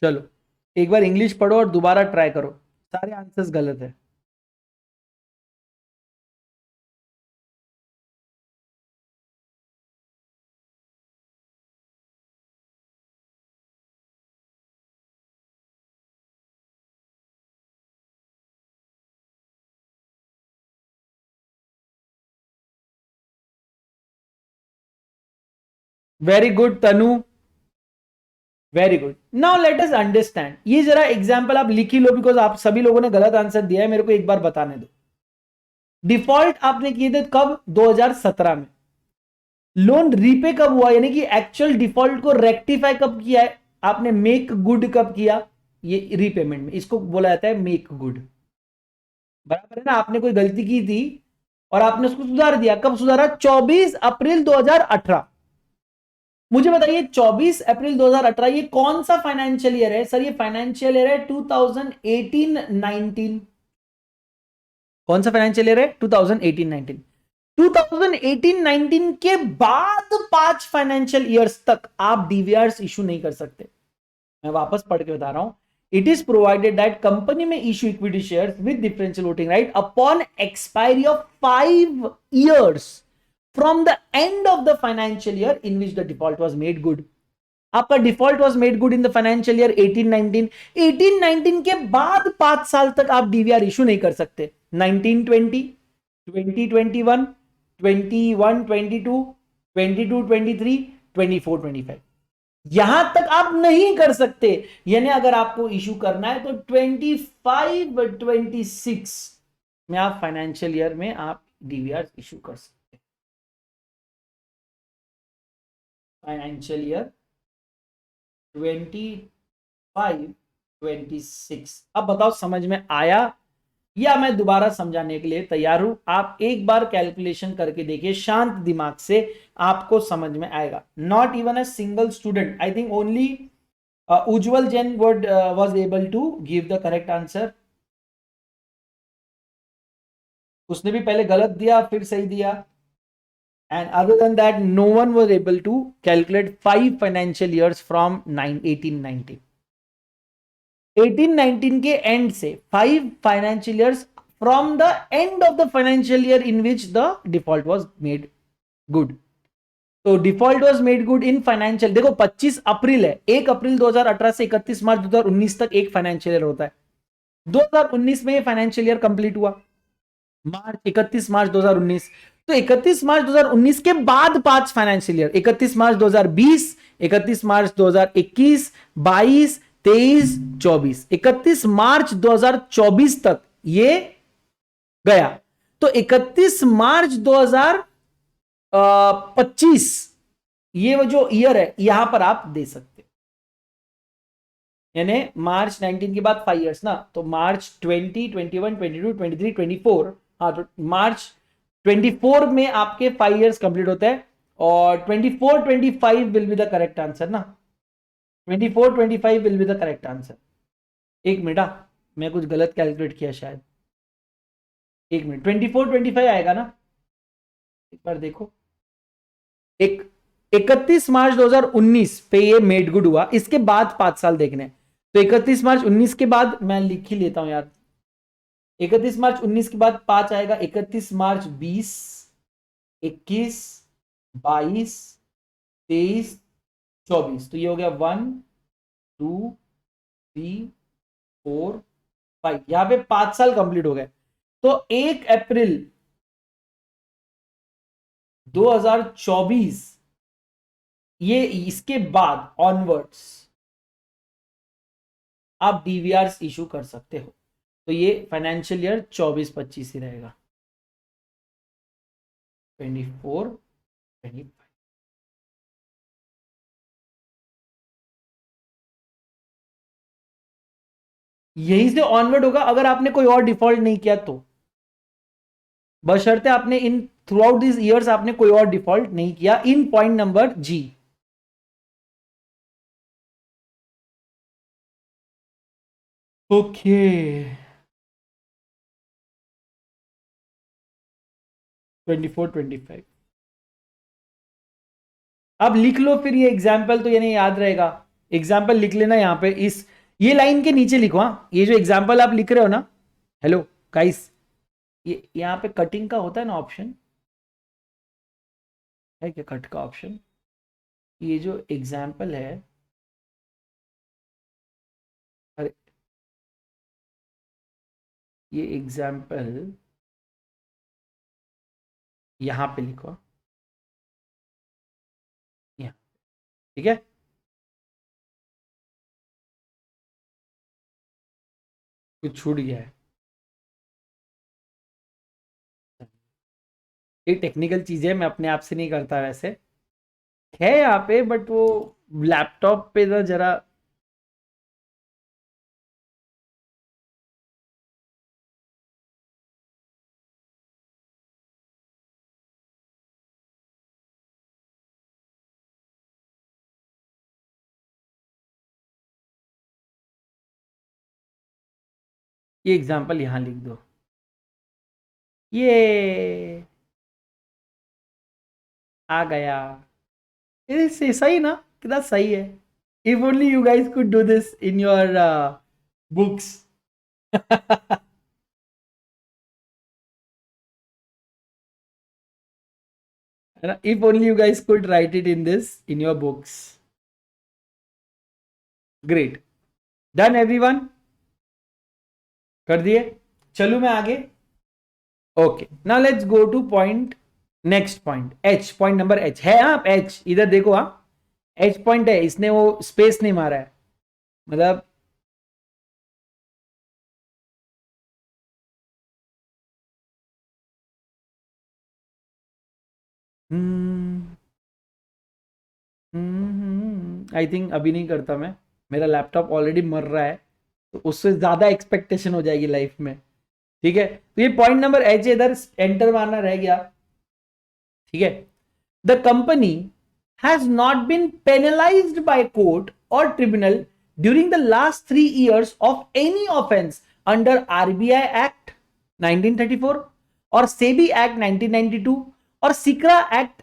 चलो एक बार इंग्लिश पढ़ो और दोबारा ट्राई करो, सारे आंसर्स गलत है। Very good Tanu, very good. Now let us understand, ये जरा एग्जांपल आप लिख ही लो, बिकॉज आप सभी लोगों ने गलत आंसर दिया है, मेरे को एक बार बताने दो। डिफॉल्ट आपने किए थे कब? 2017 में। लोन रीपे कब हुआ, यानी कि एक्चुअल डिफॉल्ट को रेक्टिफाई कब किया है आपने? मेक गुड कब किया? ये रीपेमेंट में, इसको बोला जाता है मेक गुड। बराबर है ना? आपने कोई गलती की थी और आपने उसको सुधार दिया, कब सुधारा? 24 अप्रैल 2018। मुझे बताइए 24 अप्रैल 2018 ये कौन सा फाइनेंशियल ईयर है? सर ये फाइनेंशियल ईयर है 2018-19। कौन सा फाइनेंशियल ईयर है? 2018-19। 2018-19 के बाद 5 फाइनेंशियल ईयर्स तक आप डीवीआर इशू नहीं कर सकते। मैं वापस पढ़ के बता रहा हूं। It is provided that company में issue equity shares with differential voting right upon expiry of 5 years from the end of the financial year in which the default was made good. आपका default was made good in the financial year 18-19। 18-19 के बाद 5 साल तक आप DVR issue नहीं कर सकते। 19-20, 20-21, 21-22, 22-23, 24-25, यहां तक आप नहीं कर सकते। यानी अगर आपको इशू करना है तो 25-26 में आप फाइनेंशियल ईयर में आप डीवीआर इशू कर सकते हैं। Financial year 25-26। अब बताओ समझ में आया या मैं दोबारा समझाने के लिए तैयार हूं? आप एक बार कैलकुलेशन करके देखिए शांत दिमाग से, आपको समझ में आएगा। Not even a single student, I think only Ujjwal Jain was able to give the correct answer। उसने भी पहले गलत दिया फिर सही दिया, and other than that no one was able to calculate 5 financial years from 18-19। 18-19 के एंड से 5 financial years from the end of the financial year in which the default was made good. तो default was made good in financial, देखो 25 अप्रैल है, 1 अप्रैल 2018 से 31 मार्च 2019 तक एक financial year होता है। 2019 में ये फाइनेंशियल ईयर कंप्लीट हुआ, मार्च 31 मार्च 2019। तो 31 मार्च 2019 के बाद 5 फाइनेंशियल ईयर, 31 मार्च 2020, 31 मार्च 2021, 22, 23, 24, 31 मार्च 2024 तक ये गया। तो 31 मार्च 2025 ये वो जो ईयर है यहां पर आप दे सकते, यानी मार्च 19 के बाद 5 years ना, तो मार्च 20, 21, 22, 23, 24, हाँ तो मार्च 24 में आपके 5 years कंप्लीट होते हैं और 24, 25 will be the correct answer ना। 24, 25 will be the correct answer. एक मिनट, मैं कुछ गलत कैलकुलेट किया शायद, एक मिनट, 24, 25 आएगा ना? एक बार देखो, एक 31 मार्च 2019 पे ये मेड गुड हुआ, इसके बाद 5 साल देखने हैं। तो 31 मार्च 19 के बाद मैं लिख ही लेता हूं यार, 31 मार्च 19 के बाद 5 आएगा, 31 मार्च 20, 21, 22, 23, 24, तो ये हो गया 1, 2, 3, 4, 5, यहां पे 5 साल कंप्लीट हो गए। तो 1 अप्रैल 2024, ये इसके बाद ऑनवर्ड्स आप डीवीआर इशू कर सकते हो। तो ये फाइनेंशियल ईयर 24-25 ही रहेगा, 24-25। यहीं से ऑनवर्ड होगा अगर आपने कोई और डिफॉल्ट नहीं किया तो, बशर्ते आपने in through out this years आपने कोई और डिफॉल्ट नहीं किया इन पॉइंट नंबर जी। ओके, 24-25 अब लिख लो फिर ये एग्जाम्पल, तो यानी याद रहेगा। एग्जाम्पल लिख लेना यहां पे, इस ये लाइन के नीचे लिखो। हाँ, ये जो एग्जाम्पल आप लिख रहे हो ना, हेलो गाइस, ये यहाँ पे कटिंग का होता है ना ऑप्शन, है क्या कट का ऑप्शन? ये जो एग्जाम्पल है, अरे ये एग्जाम्पल यहाँ पे लिखो, यहाँ, ठीक है। कुछ छूट गया है, ये टेक्निकल चीजें मैं अपने आप से नहीं करता वैसे, है यहाँ पे, बट वो लैपटॉप पे ना जरा, ये एग्जाम्पल यहाँ लिख दो, ये आ गया। ये सही ना, कितना सही है। If only you guys could do this in your books. If only you guys could write it in this in your books. Great, done everyone, कर दिए। चलू मैं आगे। Okay, now let's go two point, next point H, point number H है। आप H इधर देखो, हाँ एच पॉइंट है, इसने वो स्पेस नहीं मारा है, मतलब आई थिंक अभी नहीं करता मैं, मेरा लैपटॉप ऑलरेडी मर रहा है, तो उससे ज्यादा एक्सपेक्टेशन हो जाएगी लाइफ में। ठीक है, तो ये पॉइंट नंबर एच इधर एंटर मारना रह गया। ठीक है, the company has not been penalised by court और tribunal during the last 3 years of any offence under RBI act 1934 और सेबी एक्ट 1992 और SCRA act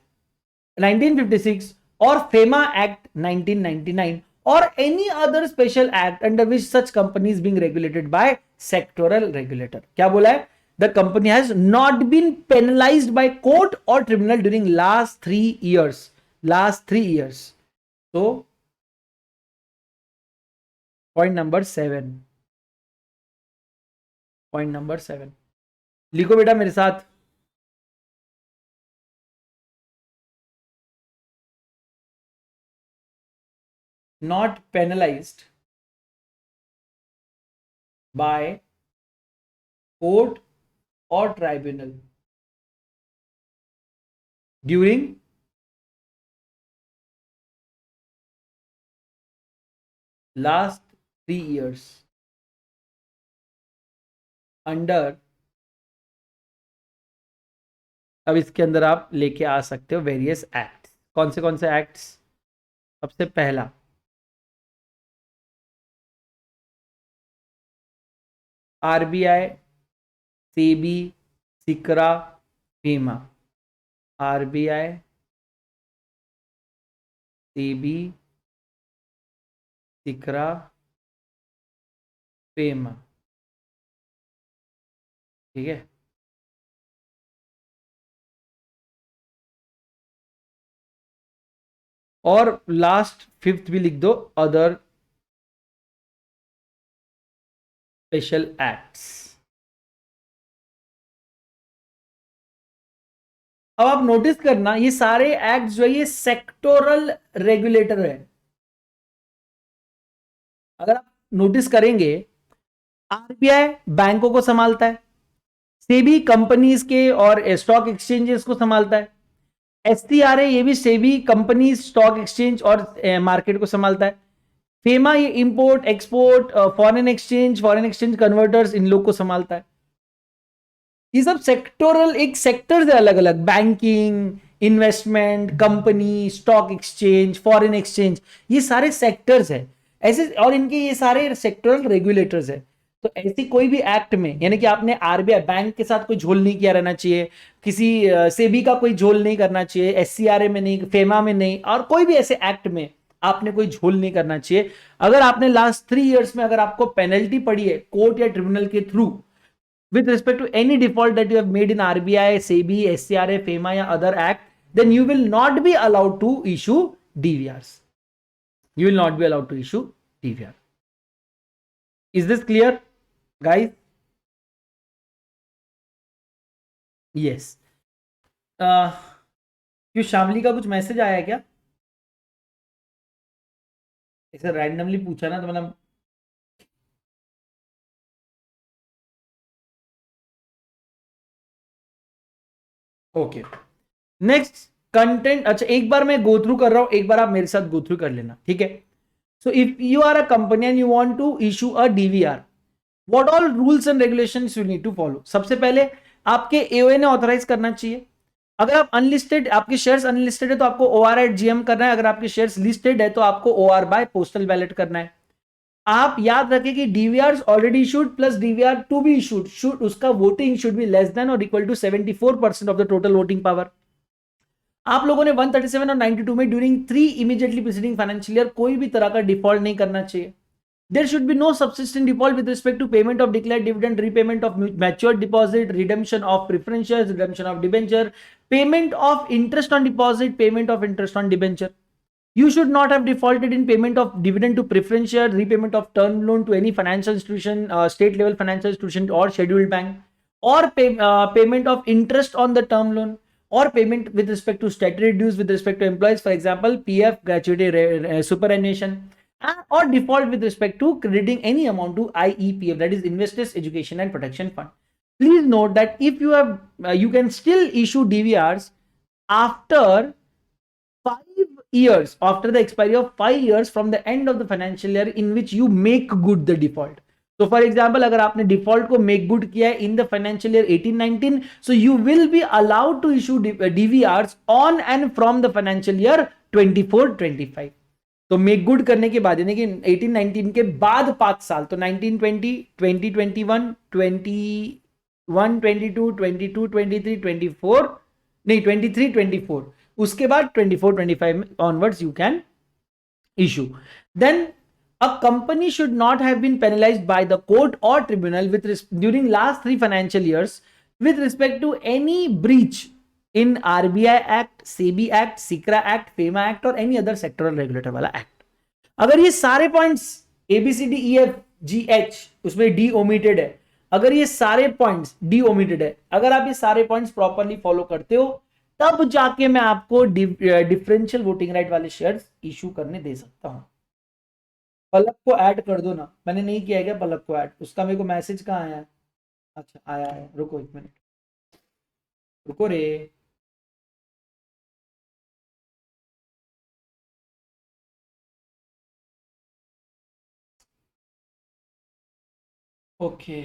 1956 or FEMA Act 1999 or any other special act under which such company is being regulated by sectoral regulator. क्या बोला है? The company has not been penalized by court or tribunal during last 3 years. Last 3 years. So point number 7. Point number 7. लिखो बेटा मेरे साथ, not penalized by court or tribunal during last 3 years under, अब इसके अंदर आप लेके आ सकते हो वेरियस एक्ट। कौन से एक्ट्स? सबसे पहला आरबीआई, सेबी, सिकरा, फीमा, आरबीआई, सेबी, सिक्रा, फेमा। ठीक है, और लास्ट फिफ्थ भी लिख दो, अदर स्पेशल एक्ट्स। अब आप नोटिस करना, ये सारे एक्ट जो है ये सेक्टोरल रेगुलेटर है। अगर आप नोटिस करेंगे, आरबीआई बैंकों को संभालता है, सेबी कंपनीज के और स्टॉक एक्सचेंजेस को संभालता है, एसटीआरए ये भी सेबी कंपनीज, स्टॉक एक्सचेंज और मार्केट को संभालता है, फेमा ये import export, foreign exchange converters, इन लोग को संभालता है। ये सब सेक्टोरल एक सेक्टर्स है अलग अलग, banking, investment, company, stock exchange, foreign exchange, ये सारे सेक्टर्स है ऐसे, और इनके ये सारे सेक्टोरल रेगुलेटर्स है। तो ऐसी कोई भी एक्ट में, यानी कि आपने आरबीआई बैंक के साथ कोई झोल नहीं किया रहना चाहिए, किसी सेबी का कोई झोल नहीं करना चाहिए, एससीआरए में नहीं, फेमा में नहीं, और कोई भी ऐसे एक्ट में आपने कोई झोल नहीं करना चाहिए। अगर आपने लास्ट 3 इयर्स में अगर आपको पेनल्टी पड़ी है कोर्ट या ट्रिब्यूनल के through with respect to any default that you have made in RBI, SEBI, SCRA, FEMA या other act, then you will not be allowed to issue DVRs. You will not be allowed to issue DVR. Is this clear, guys? Yes. क्यों शामली का कुछ message आया है क्या? ऐसे randomly पूछा ना, तो मतलब ओके। नेक्स्ट कंटेंट, अच्छा एक बार मैं गो थ्रू कर रहा हूं, एक बार आप मेरे साथ गो थ्रू कर लेना, ठीक है? So if you are a company and you want to issue a DVR, what all rules and regulations you need to follow? सबसे पहले आपके एओए ने ऑथराइज करना चाहिए। अगर आप अनलिस्टेड, आपके शेयर्स अनलिस्टेड है तो आपको ओआर एट जीएम करना है, अगर आपके शेयर्स लिस्टेड है तो आपको ओआर बाय पोस्टल बैलेट करना है। आप याद रखें कि DVR already issued plus DVR to be issued, should उसका voting should be less than और equal to 74% of the total voting power. आप लोगों ने 137 और 92 में during 3 immediately preceding financial year कोई भी तरह का डिफॉल्ट नहीं करना चाहिए। There should be no subsistent default with respect to payment of declared dividend, repayment of matured deposit, redemption of preference shares, redemption of debenture, payment of interest on deposit, payment of interest on debenture. You should not have defaulted in payment of dividend to preference share, repayment of term loan to any financial institution, state level financial institution or scheduled bank, or payment of interest on the term loan, or payment with respect to statutory dues with respect to employees, for example, PF, gratuity, superannuation, or default with respect to crediting any amount to IEPF, that is Investors Education and Protection Fund. Please note that if you have, you can still issue DVRs after 5 years, after the expiry of 5 years from the end of the financial year in which you make good the default. So for example, अगर आपने default को make good किया है in the financial year 18-19, so you will be allowed to issue DVRs on and from the financial year 24-25. तो make good करने के बाद, यानी कि 18-19 के बाद 5 साल, तो 19-20, 20-21, 21-22, 22-23, 24, नहीं 23-24, उसके बाद 24-25 onwards you can issue. Then a company should not have been penalized by the court or tribunal during last 3 financial years with respect to any breach in RBI Act, SEBI Act, SICRA Act, FEMA Act or any other sectoral regulator वाला act. अगर ये सारे points ABCDEFGH उसमें D omitted है, अगर ये सारे points D omitted है, अगर आप ये सारे पॉइंट्स प्रॉपरली फॉलो करते हो, तब जाके मैं आपको डिफरेंशियल वोटिंग राइट वाले शेयर्स इशू करने दे सकता हूं। पलक को ऐड कर दो ना, मैंने नहीं किया है क्या पलक को ऐड? उसका मेरे को मैसेज कहाँ आया है? अच्छा आया है, रुको 1 मिनट, रुको रे। ओके,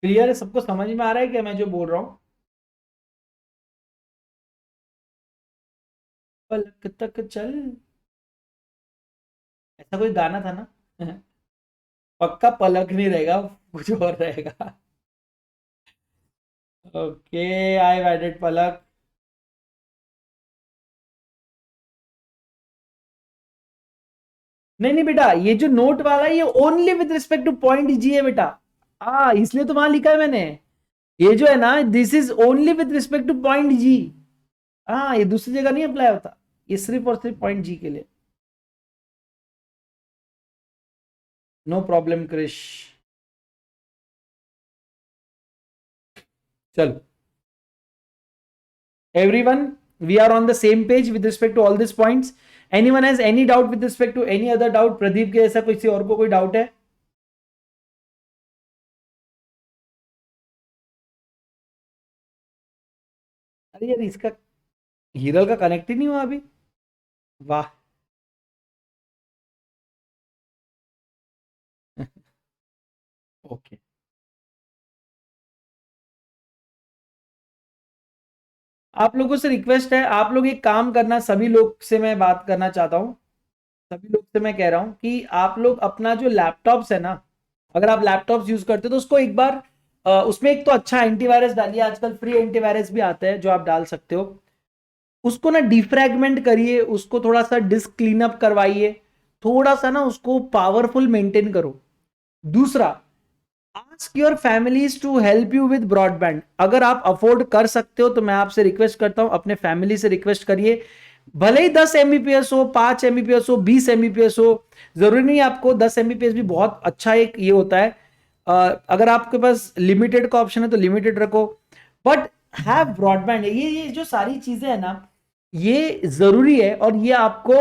क्लियर है? सबको समझ में आ रहा है क्या मैं जो बोल रहा हूँ? पलक तक चल, ऐसा कोई गाना था ना? पक्का पलक नहीं रहेगा, कुछ और रहेगा। Okay, I added Palak. नहीं नहीं बेटा, ये जो नोट वाला है ये only with respect to point G है बेटा। हाँ, इसलिए तो वहां लिखा है मैंने। ये जो है ना, this is only with respect to point G. हाँ, ये दूसरी जगह नहीं अप्लाई होता, ये सिर्फ और सिर्फ पॉइंट जी के लिए। No problem Krish. चलो everyone, we are on the same page with respect to all these points. Anyone has any doubt with respect to any other doubt? Pradeep के ऐसा किसी और को कोई डाउट है? अरे यार, इसका हीरल का कनेक्ट ही नहीं हुआ अभी। वाह। ओके, आप लोगों से रिक्वेस्ट है, आप लोग एक काम करना, सभी लोग से मैं बात करना चाहता हूँ, सभी लोग से मैं कह रहा हूँ कि आप लोग अपना जो लैपटॉप्स है ना, अगर आप लैपटॉप्स यूज करते हो तो उसको एक बार उसमें एक तो अच्छा एंटीवायरस डालिए, आजकल फ्री एंटीवायरस भी आता है जो आप डाल सकते हो। उसको ना डिफ्रैगमेंट करिए, उसको थोड़ा सा डिस्क क्लीन अप करवाइए, थोड़ा सा ना उसको पावरफुल मेंटेन करो। दूसरा, ask your families to help you with broadband. अगर आप अफोर्ड कर सकते हो तो मैं आपसे रिक्वेस्ट करता हूं, अपने फैमिली से रिक्वेस्ट करिए। भले ही 10 Mbps हो, 5 Mbps हो, 20 Mbps हो, जरूरी नहीं आपको 10 Mbps भी बहुत अच्छा एक ये होता है। अगर आपके पास लिमिटेड का ऑप्शन है तो लिमिटेड रखो, बट हैव ब्रॉडबैंड। ये जो सारी चीजें है ना, ये जरूरी है, और ये आपको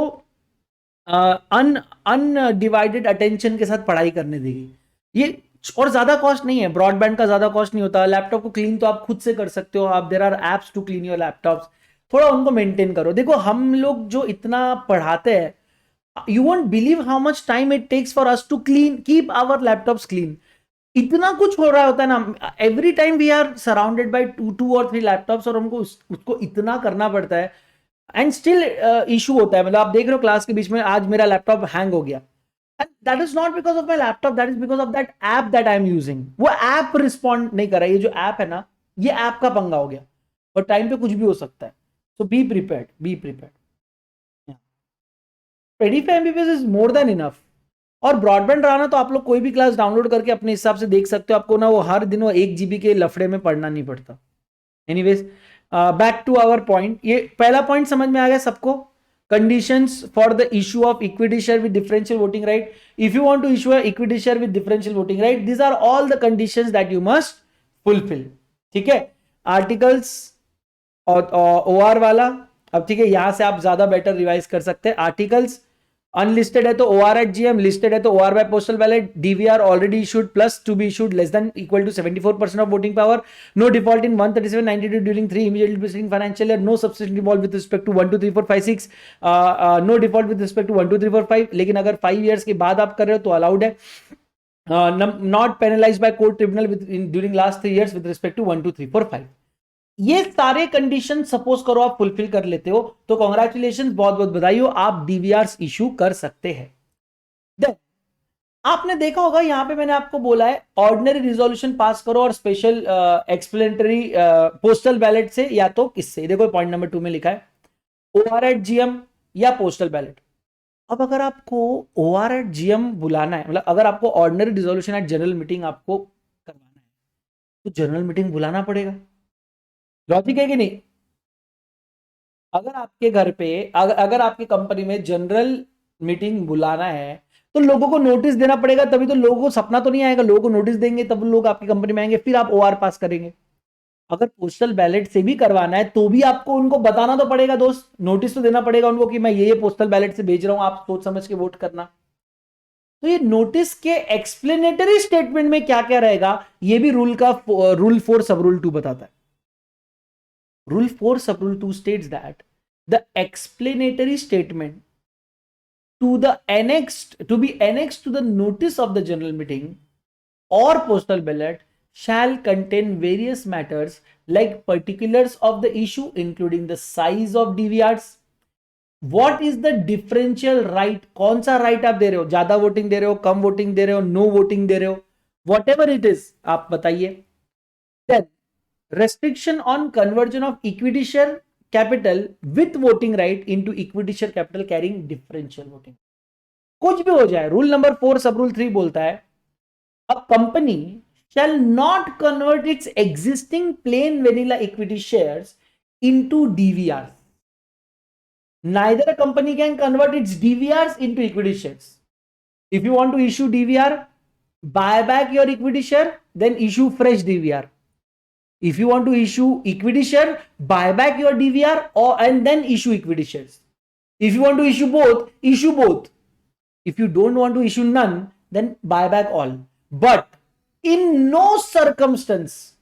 अन अनडिवाइडेड अटेंशन के साथ पढ़ाई करने देगी ये। और ज्यादा कॉस्ट नहीं है, ब्रॉडबैंड का ज्यादा कॉस्ट नहीं होता। लैपटॉप को क्लीन तो आप खुद से कर सकते हो, आप, there are apps to clean your laptops. थोड़ा उनको मेंटेन करो। देखो, हम लोग जो इतना पढ़ाते हैं, you won't believe how much time it takes for us to clean keep our laptops clean. इतना कुछ हो रहा होता है ना, every time we are surrounded by two और थ्री लैपटॉप्स, और हमको उसको इतना करना पड़ता है, एंड स्टिल इशू होता है। मतलब आप देख रहे हो क्लास के बीच में आज मेरा लैपटॉप हैंग हो गया, and that is not because of my laptop, that is because of that app that I am using. वो ऐप रिस्पॉन्ड नहीं कर रहा है, ये जो ऐप है ना, ये ऐप का पंगा हो गया, और टाइम पे कुछ भी हो सकता है। So be prepared, be prepared. 25 Mbps is more than enough. और ब्रॉडबैंड रहा ना तो आप लोग कोई भी क्लास डाउनलोड करके अपने हिसाब से देख सकते हो, आपको ना वो हर दिन वो 1 GB के लफड़े में पढ़ना नहीं पड़ता। Anyways, back to our point. ये पहला पॉइंट समझ में आ गया सबको? Conditions for the issue of equity share with differential voting right. If you want to issue equity share with differential voting right, these are all the conditions that you must fulfil. ठीक है, articles और O R वाला। अब ठीक है, यहां से आप ज्यादा बेटर रिवाइज कर सकते हैं। आर्टिकल्स अनलिस्टेड है तो O R at GM, listed है तो O R by postal ballot, DVR already issued plus to be issued less than equal to 74% of voting power, no default in 13792 during 3 immediately preceding financial year, no subsidy default with respect to 1 2 3 4 5 6, no default with respect to 1 2 3 4 5। लेकिन अगर 5 years के बाद आप कर रहे हो तो allowed है। Not penalise by court tribunal during last 3 years with respect to 1 2 3 4 5। ये सारे कंडीशन सपोज करो आप फुलफिल कर लेते हो तो कॉन्ग्रेचुलेशन, बहुत बहुत बधाई हो, आप डीवीआर इशू कर सकते हैं। देन आपने देखा होगा यहां पे मैंने आपको बोला है ऑर्डिनरी रिजोल्यूशन पास करो और स्पेशल एक्सप्लेनेटरी पोस्टल बैलेट से, या तो किससे। देखो पॉइंट नंबर 2 में लिखा है ओ आर एट जीएम या पोस्टल बैलेट। अब अगर आपको ओ आर एट जीएम बुलाना है, मतलब अगर आपको ordinary resolution at general meeting आपको करवाना है, तो जनरल मीटिंग बुलाना पड़ेगा। लॉजिक है कि नहीं? अगर आपके घर पे, अगर आपकी कंपनी में जनरल मीटिंग बुलाना है तो लोगों को नोटिस देना पड़ेगा, तभी तो लोगों को सपना तो नहीं आएगा, लोगों को नोटिस देंगे तब लोग आपकी कंपनी में आएंगे, फिर आप ओआर पास करेंगे। अगर पोस्टल बैलेट से भी करवाना है तो भी आपको उनको बताना तो पड़ेगा दोस्त, नोटिस तो देना पड़ेगा उनको कि मैं ये पोस्टल बैलेट से भेज रहा हूं, आप सोच समझ के वोट करना। तो ये नोटिस के एक्सप्लेनेटरी स्टेटमेंट में क्या क्या रहेगा, ये भी रूल 4 सब रूल 2 बताता है। Rule 4 sub rule 2 states that the explanatory statement to be annexed to the notice of the general meeting or postal ballot shall contain various matters like particulars of the issue including the size of DVRs, what is the differential right, कौन सा right आप दे रहे हो, ज्यादा voting दे रहे हो, कम voting दे रहे हो, नो वोटिंग दे रहे हो, वॉट एवर इट इज आप बताइए. Then restriction on conversion of equity share capital with voting right into equity share capital carrying differential voting. कुछ भी हो जाए, रूल नंबर 4 सब रूल 3 बोलता है a company shall not convert its existing plain vanilla equity shares into DVRs. Neither a company can convert its DVRs into equity shares. If you want to issue DVR, buy back your equity share, then issue fresh DVR. If you want to issue equity share, buy back your DVR and then issue equity shares. If you want to issue both, issue both. If you don't want to issue none, then buy back all. But in no circumstance,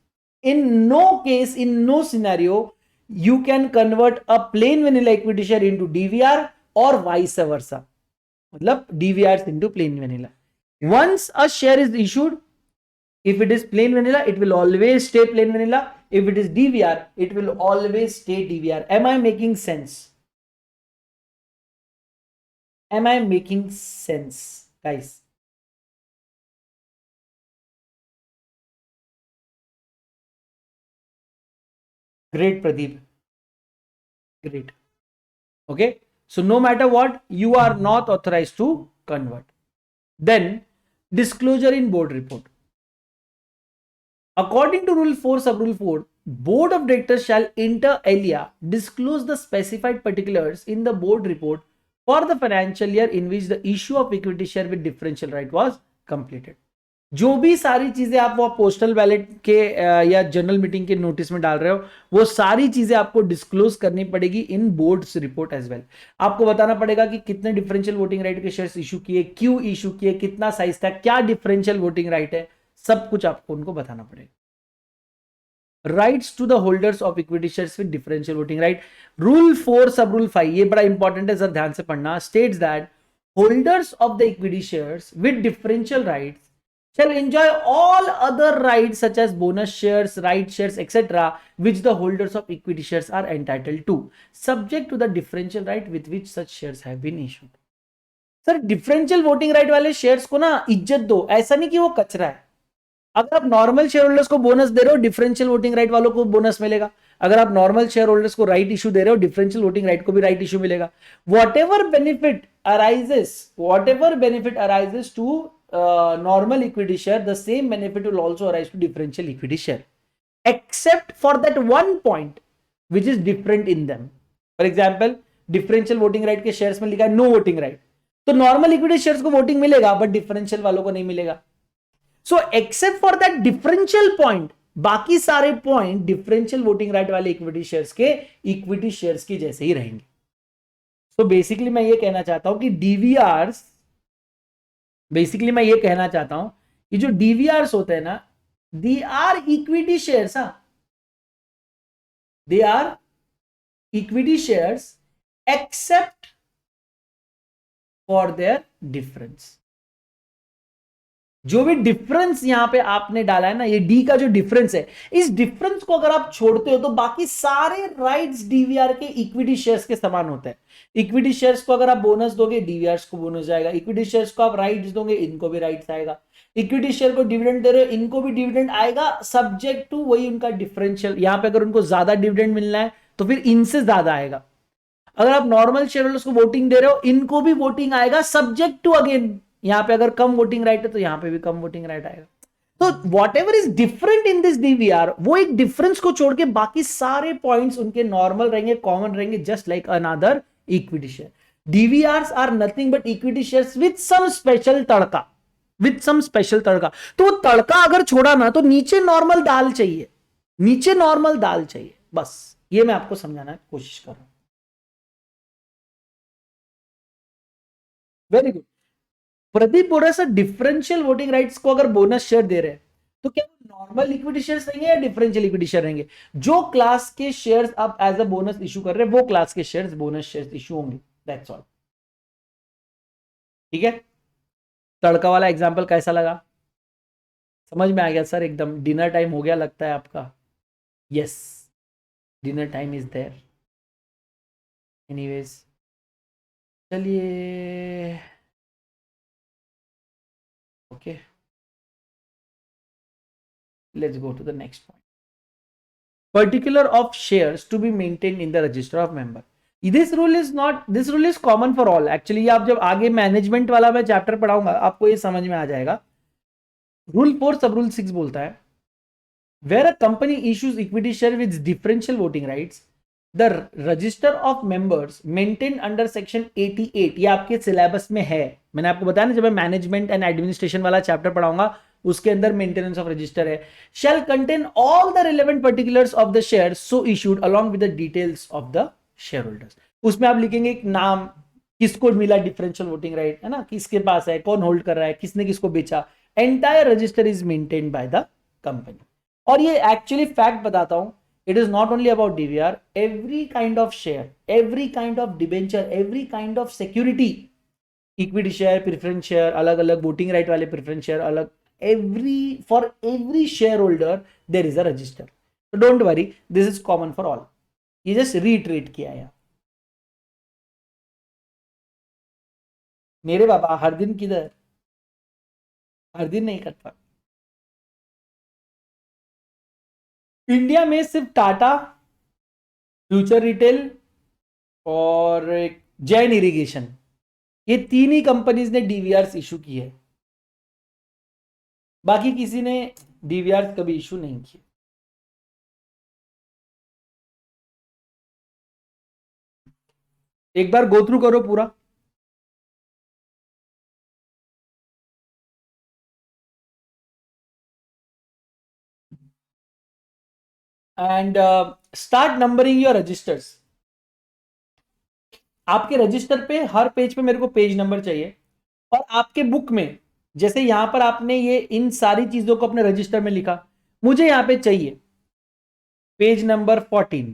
in no case, in no scenario, you can convert a plain vanilla equity share into DVR or vice versa. मतलब DVRs into plain vanilla. Once a share is issued, if it is plain vanilla, it will always stay plain vanilla. If it is DVR, it will always stay DVR. Am I making sense? Am I making sense, guys? Great, Pradeep. Great. Okay. So no matter what, you are not authorized to convert. Then disclosure in board report. According to Rule 4, Sub-Rule 4, Board of Directors shall inter alia disclose the specified particulars in the board report for the financial year in which the issue of equity share with differential right was completed. जो भी सारी चीजें आप वो postal ballot के या general meeting के notice में डाल रहे हो, वो सारी चीजें आपको डिस्क्लोज करनी पड़ेगी इन बोर्ड्स रिपोर्ट एज वेल. आपको बताना पड़ेगा कि कितने डिफरेंशियल वोटिंग राइट के शेयर्स इशू किए, क्यों इशू किए, कितना साइज था, क्या डिफरेंशियल वोटिंग राइट है, सब कुछ आपको उनको बताना पड़ेगा. Rights to the holders of equity shares with differential voting right. Rule 4 sub rule 5, ये बड़ा इंपॉर्टेंट है सर, ध्यान से पढ़ना. States that holders of the equity shares with differential rights shall enjoy all other rights such as bonus shares, right shares, etc., which the holders of equity shares are entitled to, subject to the differential right with which such shares have been issued. Sir differential voting right वाले shares को ना इज्जत दो, ऐसा नहीं कि वो कचरा है. अगर आप नॉर्मल शेयर होल्डर्स को बोनस दे रहे हो, डिफरेंशियल वोटिंग राइट वालों को बोनस मिलेगा. अगर आप नॉर्मल शेयर होल्डर्स को राइट इशू दे रहे हो, डिफरेंशियल वोटिंग राइट को भी राइट इशू मिलेगा. Whatever benefit arises to normal equity share, the same benefit will also arise to differential equity share, except for that one point which is different in them. For example, differential voting right के shares में लिखा है no voting right, तो normal equity shares को voting मिलेगा but differential वालों को नहीं मिलेगा. So except for that differential point, बाकी सारे point differential voting right वाले equity shares के equity shares की जैसे ही रहेंगे. So basically मैं ये कहना चाहता हूं कि DVRs, बेसिकली मैं ये कहना चाहता हूं कि जो डीवीआरस होते हैं ना, they are equity shares. They are equity shares except for their difference. जो भी डिफरेंस यहां पे आपने डाला है ना, ये डी का जो डिफरेंस है, इस डिफरेंस को अगर आप छोड़ते हो तो बाकी सारे राइट्स डीवीआर के इक्विटी शेयर्स के समान होते हैं. इक्विटी शेयर्स को अगर आप बोनस दोगे, डीवीआरस को बोनस जाएगा. इक्विटी शेयर्स को आप राइट्स दोगे, इनको भी राइट्स आएगा. इक्विटी शेयर को डिविडेंड दे रहे हो, इनको भी डिविडेंड आएगा, सब्जेक्ट टू वही उनका डिफरेंशियल. यहां पे अगर उनको ज्यादा डिविडेंड मिलना है तो फिर इनसे ज्यादा आएगा. अगर आप नॉर्मल शेयर होल्डर्स को वोटिंग दे रहे हो, इनको भी वोटिंग आएगा, सब्जेक्ट टू अगेन यहां पे अगर कम वोटिंग राइट है तो यहां पे भी कम वोटिंग राइट आएगा. तो what ever is different in this DVR, वो एक डिफरेंस को छोड़ के बाकी सारे पॉइंट्स उनके नॉर्मल रहेंगे, कॉमन रहेंगे, just like another equity share. DVRs are nothing but equity shares with some special tadka, with some special tadka. तो वो तड़का अगर छोड़ा ना तो नीचे नॉर्मल दाल चाहिए, नीचे नॉर्मल दाल चाहिए. बस ये मैं आपको समझाना की कोशिश कर रहा हूं. Very good. प्रदीप बोल रहा है सर डिफरेंशियल वोटिंग राइट्स को अगर बोनस शेयर दे रहे हैं तो क्या नॉर्मल इक्विटी शेयर्स रहेंगे या डिफरेंशियल इक्विटी शेयर रहेंगे? जो क्लास के शेयर्स आप एज अ बोनस इशू कर रहे हैं वो क्लास के शेयर्स बोनस शेयर्स इशू होंगे. That's all. ठीक है. तड़का वाला एग्जांपल कैसा लगा? समझ में आ गया सर? एकदम. डिनर टाइम हो गया लगता है आपका. Yes, dinner time is there. Anyways चलिए okay, let's go to the next point. Particular of shares to be maintained in the register of member. This rule is not, this rule is common for all. Actually आप जब आगे management वाला मैं chapter पढ़ाऊंगा आपको ये समझ में आ जाएगा। रूल 4 सब रूल 6 बोलता है where a company issues equity share with differential voting rights, the register of members maintained under section 88, ये आपके सिलेबस में है, मैंने आपको बताया ना जब मैं मैनेजमेंट एंड एडमिनिस्ट्रेशन वाला चैप्टर पढ़ाऊंगा उसके अंदर मेंटेनेंस ऑफ रजिस्टर है, shall contain all the relevant particulars of the shares so issued along with the details of the shareholders। उसमें आप लिखेंगे एक नाम, किसको मिला डिफरेंशियल वोटिंग राइट, है ना, किसके पास है, कौन होल्ड कर रहा है, किसने किसको बेचा, entire register is maintained by the company. और ये एक्चुअली फैक्ट बताता हूं, it is not only about DVR, every kind of share, every kind of debenture, every kind of security, equity share, preference share, अलग अलग voting right वाले preference share अलग, every for every shareholder there is a register, so don't worry, this is common for all। ये just reiterate किया है। मेरे बाबा हर दिन किधर, हर दिन नहीं करता। इंडिया में सिर्फ टाटा, फ्यूचर रिटेल और जैन इरिगेशन, ये तीन ही कंपनीज ने डीवीआर इशू की है, बाकी किसी ने डीवीआर कभी इशू नहीं किए। एक बार गो थ्रू करो पूरा। And start numbering your registers. आपके रजिस्टर पे हर पेज पे मेरे को पेज नंबर चाहिए, और आपके बुक में जैसे यहां पर आपने ये इन सारी चीजों को अपने रजिस्टर में लिखा, मुझे यहां पे चाहिए पेज नंबर 14,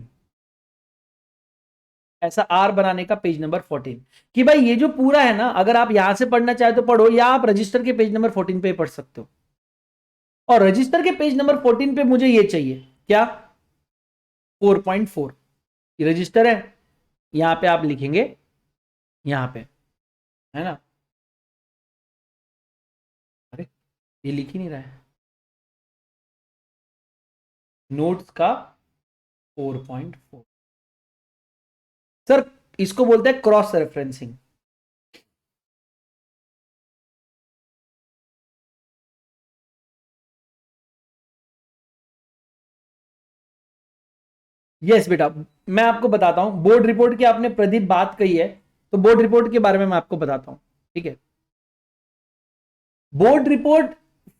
ऐसा आर बनाने का पेज नंबर 14, कि भाई ये जो पूरा है ना, अगर आप यहां से पढ़ना चाहे तो पढ़ो, या आप रजिस्टर के पेज नंबर 14 पे पढ़ सकते हो। और रजिस्टर के पेज नंबर 14 पे मुझे ये चाहिए क्या, 4.4 ये रजिस्टर है, यहां पे आप लिखेंगे, यहां पे है ना, अरे ये लिख ही नहीं रहा है, नोट्स का 4.4, सर इसको बोलते हैं क्रॉस रेफरेंसिंग। यस बेटा, मैं आपको बताता हूं, बोर्ड रिपोर्ट की आपने प्रदीप बात कही है, तो बोर्ड रिपोर्ट के बारे में मैं आपको बताता हूं, ठीक है। Board report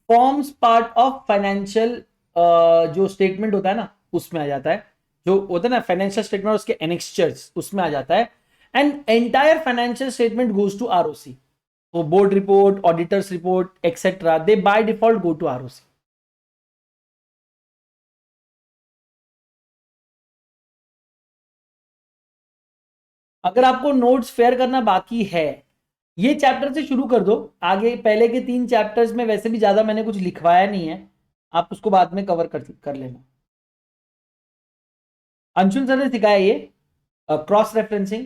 forms part of financial, जो स्टेटमेंट होता है ना उसमें आ जाता है, जो होता है ना फाइनेंशियल स्टेटमेंट उसके एनेक्स्चर्स उसमें आ जाता है, and entire financial statement goes to ROC. तो board report, auditors report etcetera, they by default go to ROC. अगर आपको नोट्स फेयर करना बाकी है, ये चैप्टर से शुरू कर दो, आगे पहले के 3 चैप्टर्स में वैसे भी ज्यादा मैंने कुछ लिखवाया नहीं है, आप उसको बाद में कवर कर लेना। अंशुल सर ने सिखाया ये क्रॉस रेफरेंसिंग,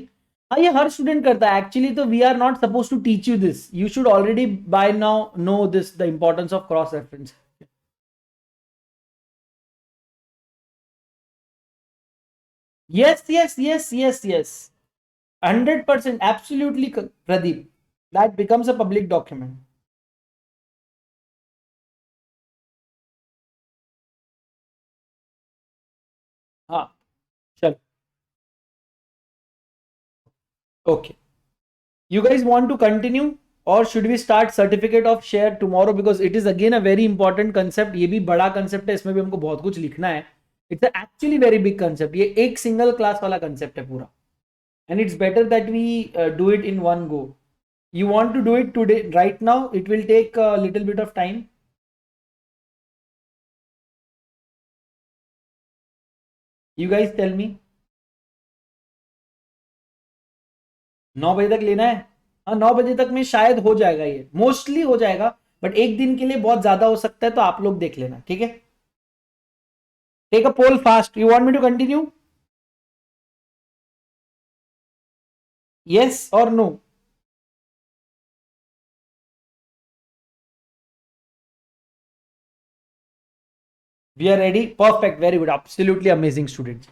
हाँ ये हर स्टूडेंट करता है एक्चुअली, तो we are not suppose to teach you this, you should already by now know this, the importance of cross reference. yes yes yes yes yes 100% absolutely Pradeep, that becomes a public document। हाँ चल, okay, you guys want to continue or should we start certificate of share tomorrow, because it is again a very important concept, ये भी बड़ा concept है, इसमें भी हमको बहुत कुछ लिखना है, it's a actually very big concept, ये एक single class वाला concept है पूरा, and it's better that we do it in one go। You want to do it today right now, it will take a little bit of time, you guys tell me। 9 बजे तक लेना है, हाँ 9 बजे तक में शायद हो जाएगा, ये मोस्टली हो जाएगा, बट एक दिन के लिए बहुत ज्यादा हो सकता है, तो आप लोग देख लेना, ठीक है। Take a poll fast, you want me to continue. Yes और no? We are ready, perfect, very good, absolutely amazing students.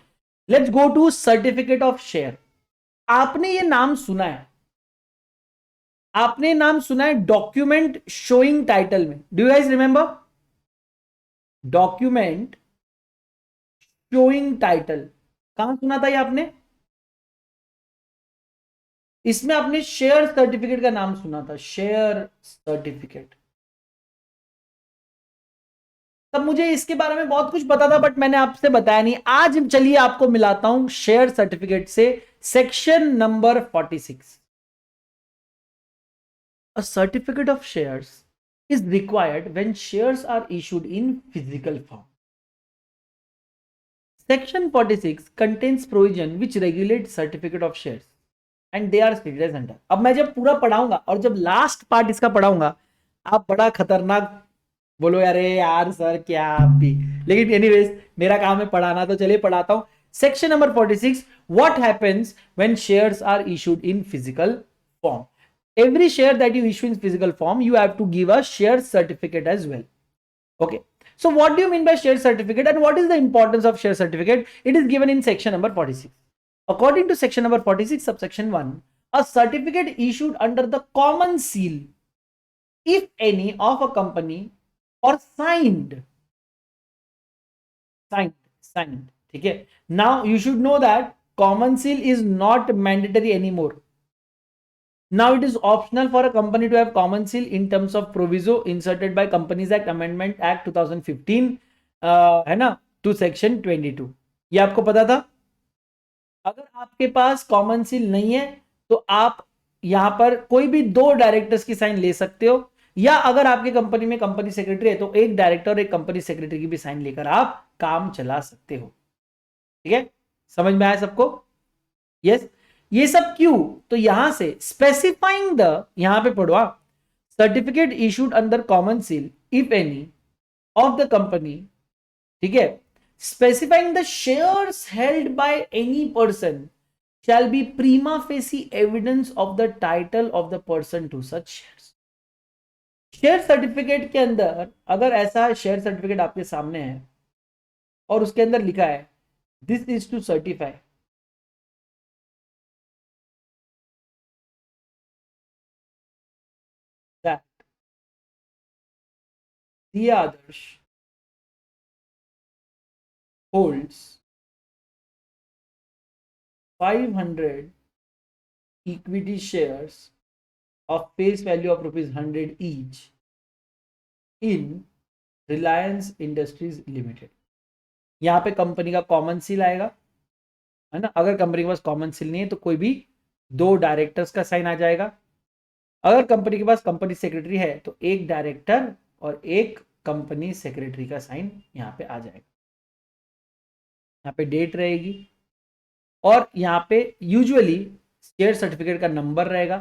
Let's go to certificate of share. आपने ये नाम सुना है, आपने नाम सुना है डॉक्यूमेंट शोइंग टाइटल में. Do you guys remember? Document showing title, कहां सुना था ये आपने? इसमें आपने शेयर सर्टिफिकेट का नाम सुना था, शेयर सर्टिफिकेट. तब मुझे इसके बारे में बहुत कुछ पता था बट मैंने आपसे बताया नहीं. आज चलिए आपको मिलाता हूं शेयर सर्टिफिकेट से. Section number 46. A certificate of shares is required when shares are issued in physical form. Section 46 contains provision which regulates certificate of shares and they are stated under. अब मैं जब पूरा पढ़ाऊंगा और जब लास्ट पार्ट इसका पढ़ाऊंगा आप बड़ा खतरनाक बोलो यार यार सर क्या आप भी, लेकिन एनीवेज मेरा काम है पढ़ाना तो चलिए पढ़ाता हूं. Section number 46, what happens when shares are issued in physical form. Every share that you issue in physical form, you have to give a share certificate as well. Okay. So what do you mean by share certificate and what is the importance of share certificate? It is given in section number 46. According to section number 46, subsection 1, a certificate issued under the common seal, if any, of a company or signed. ठीक है. Now you should know that common seal is not mandatory anymore. Now it is optional for a company to have common seal in terms of proviso inserted by Companies Act Amendment Act 2015 है ना, to section 22. ये आपको पता था? अगर आपके पास common seal नहीं है तो आप यहां पर कोई भी दो डायरेक्टर्स की साइन ले सकते हो, या अगर आपकी कंपनी में कंपनी सेक्रेटरी है तो एक डायरेक्टर और एक कंपनी सेक्रेटरी की भी साइन लेकर आप काम चला सकते हो. ठीक है, समझ में आया सबको? यस. ये सब क्यों? तो यहां से स्पेसिफाइंग द, यहां पे पढ़वा, certificate issued under common seal if any of the company. ठीक है, specifying the shares held by any person shall be prima facie evidence of the title of the person to such shares. Share certificate के अंदर अगर ऐसा share certificate आपके सामने है और उसके अंदर लिखा है this is to certify that the Adarsh holds 500 equity shares of face value of ₹100 each in Reliance Industries Limited. यहां पे कंपनी का कॉमन सील आएगा, है ना. अगर कंपनी के पास कॉमन सील नहीं है तो कोई भी दो डायरेक्टर्स का साइन आ जाएगा. अगर कंपनी के पास कंपनी सेक्रेटरी है तो एक डायरेक्टर और एक कंपनी सेक्रेटरी का साइन यहां पे आ जाएगा. यहाँ पे डेट रहेगी और यहाँ पे यूजुअली शेयर सर्टिफिकेट का नंबर रहेगा.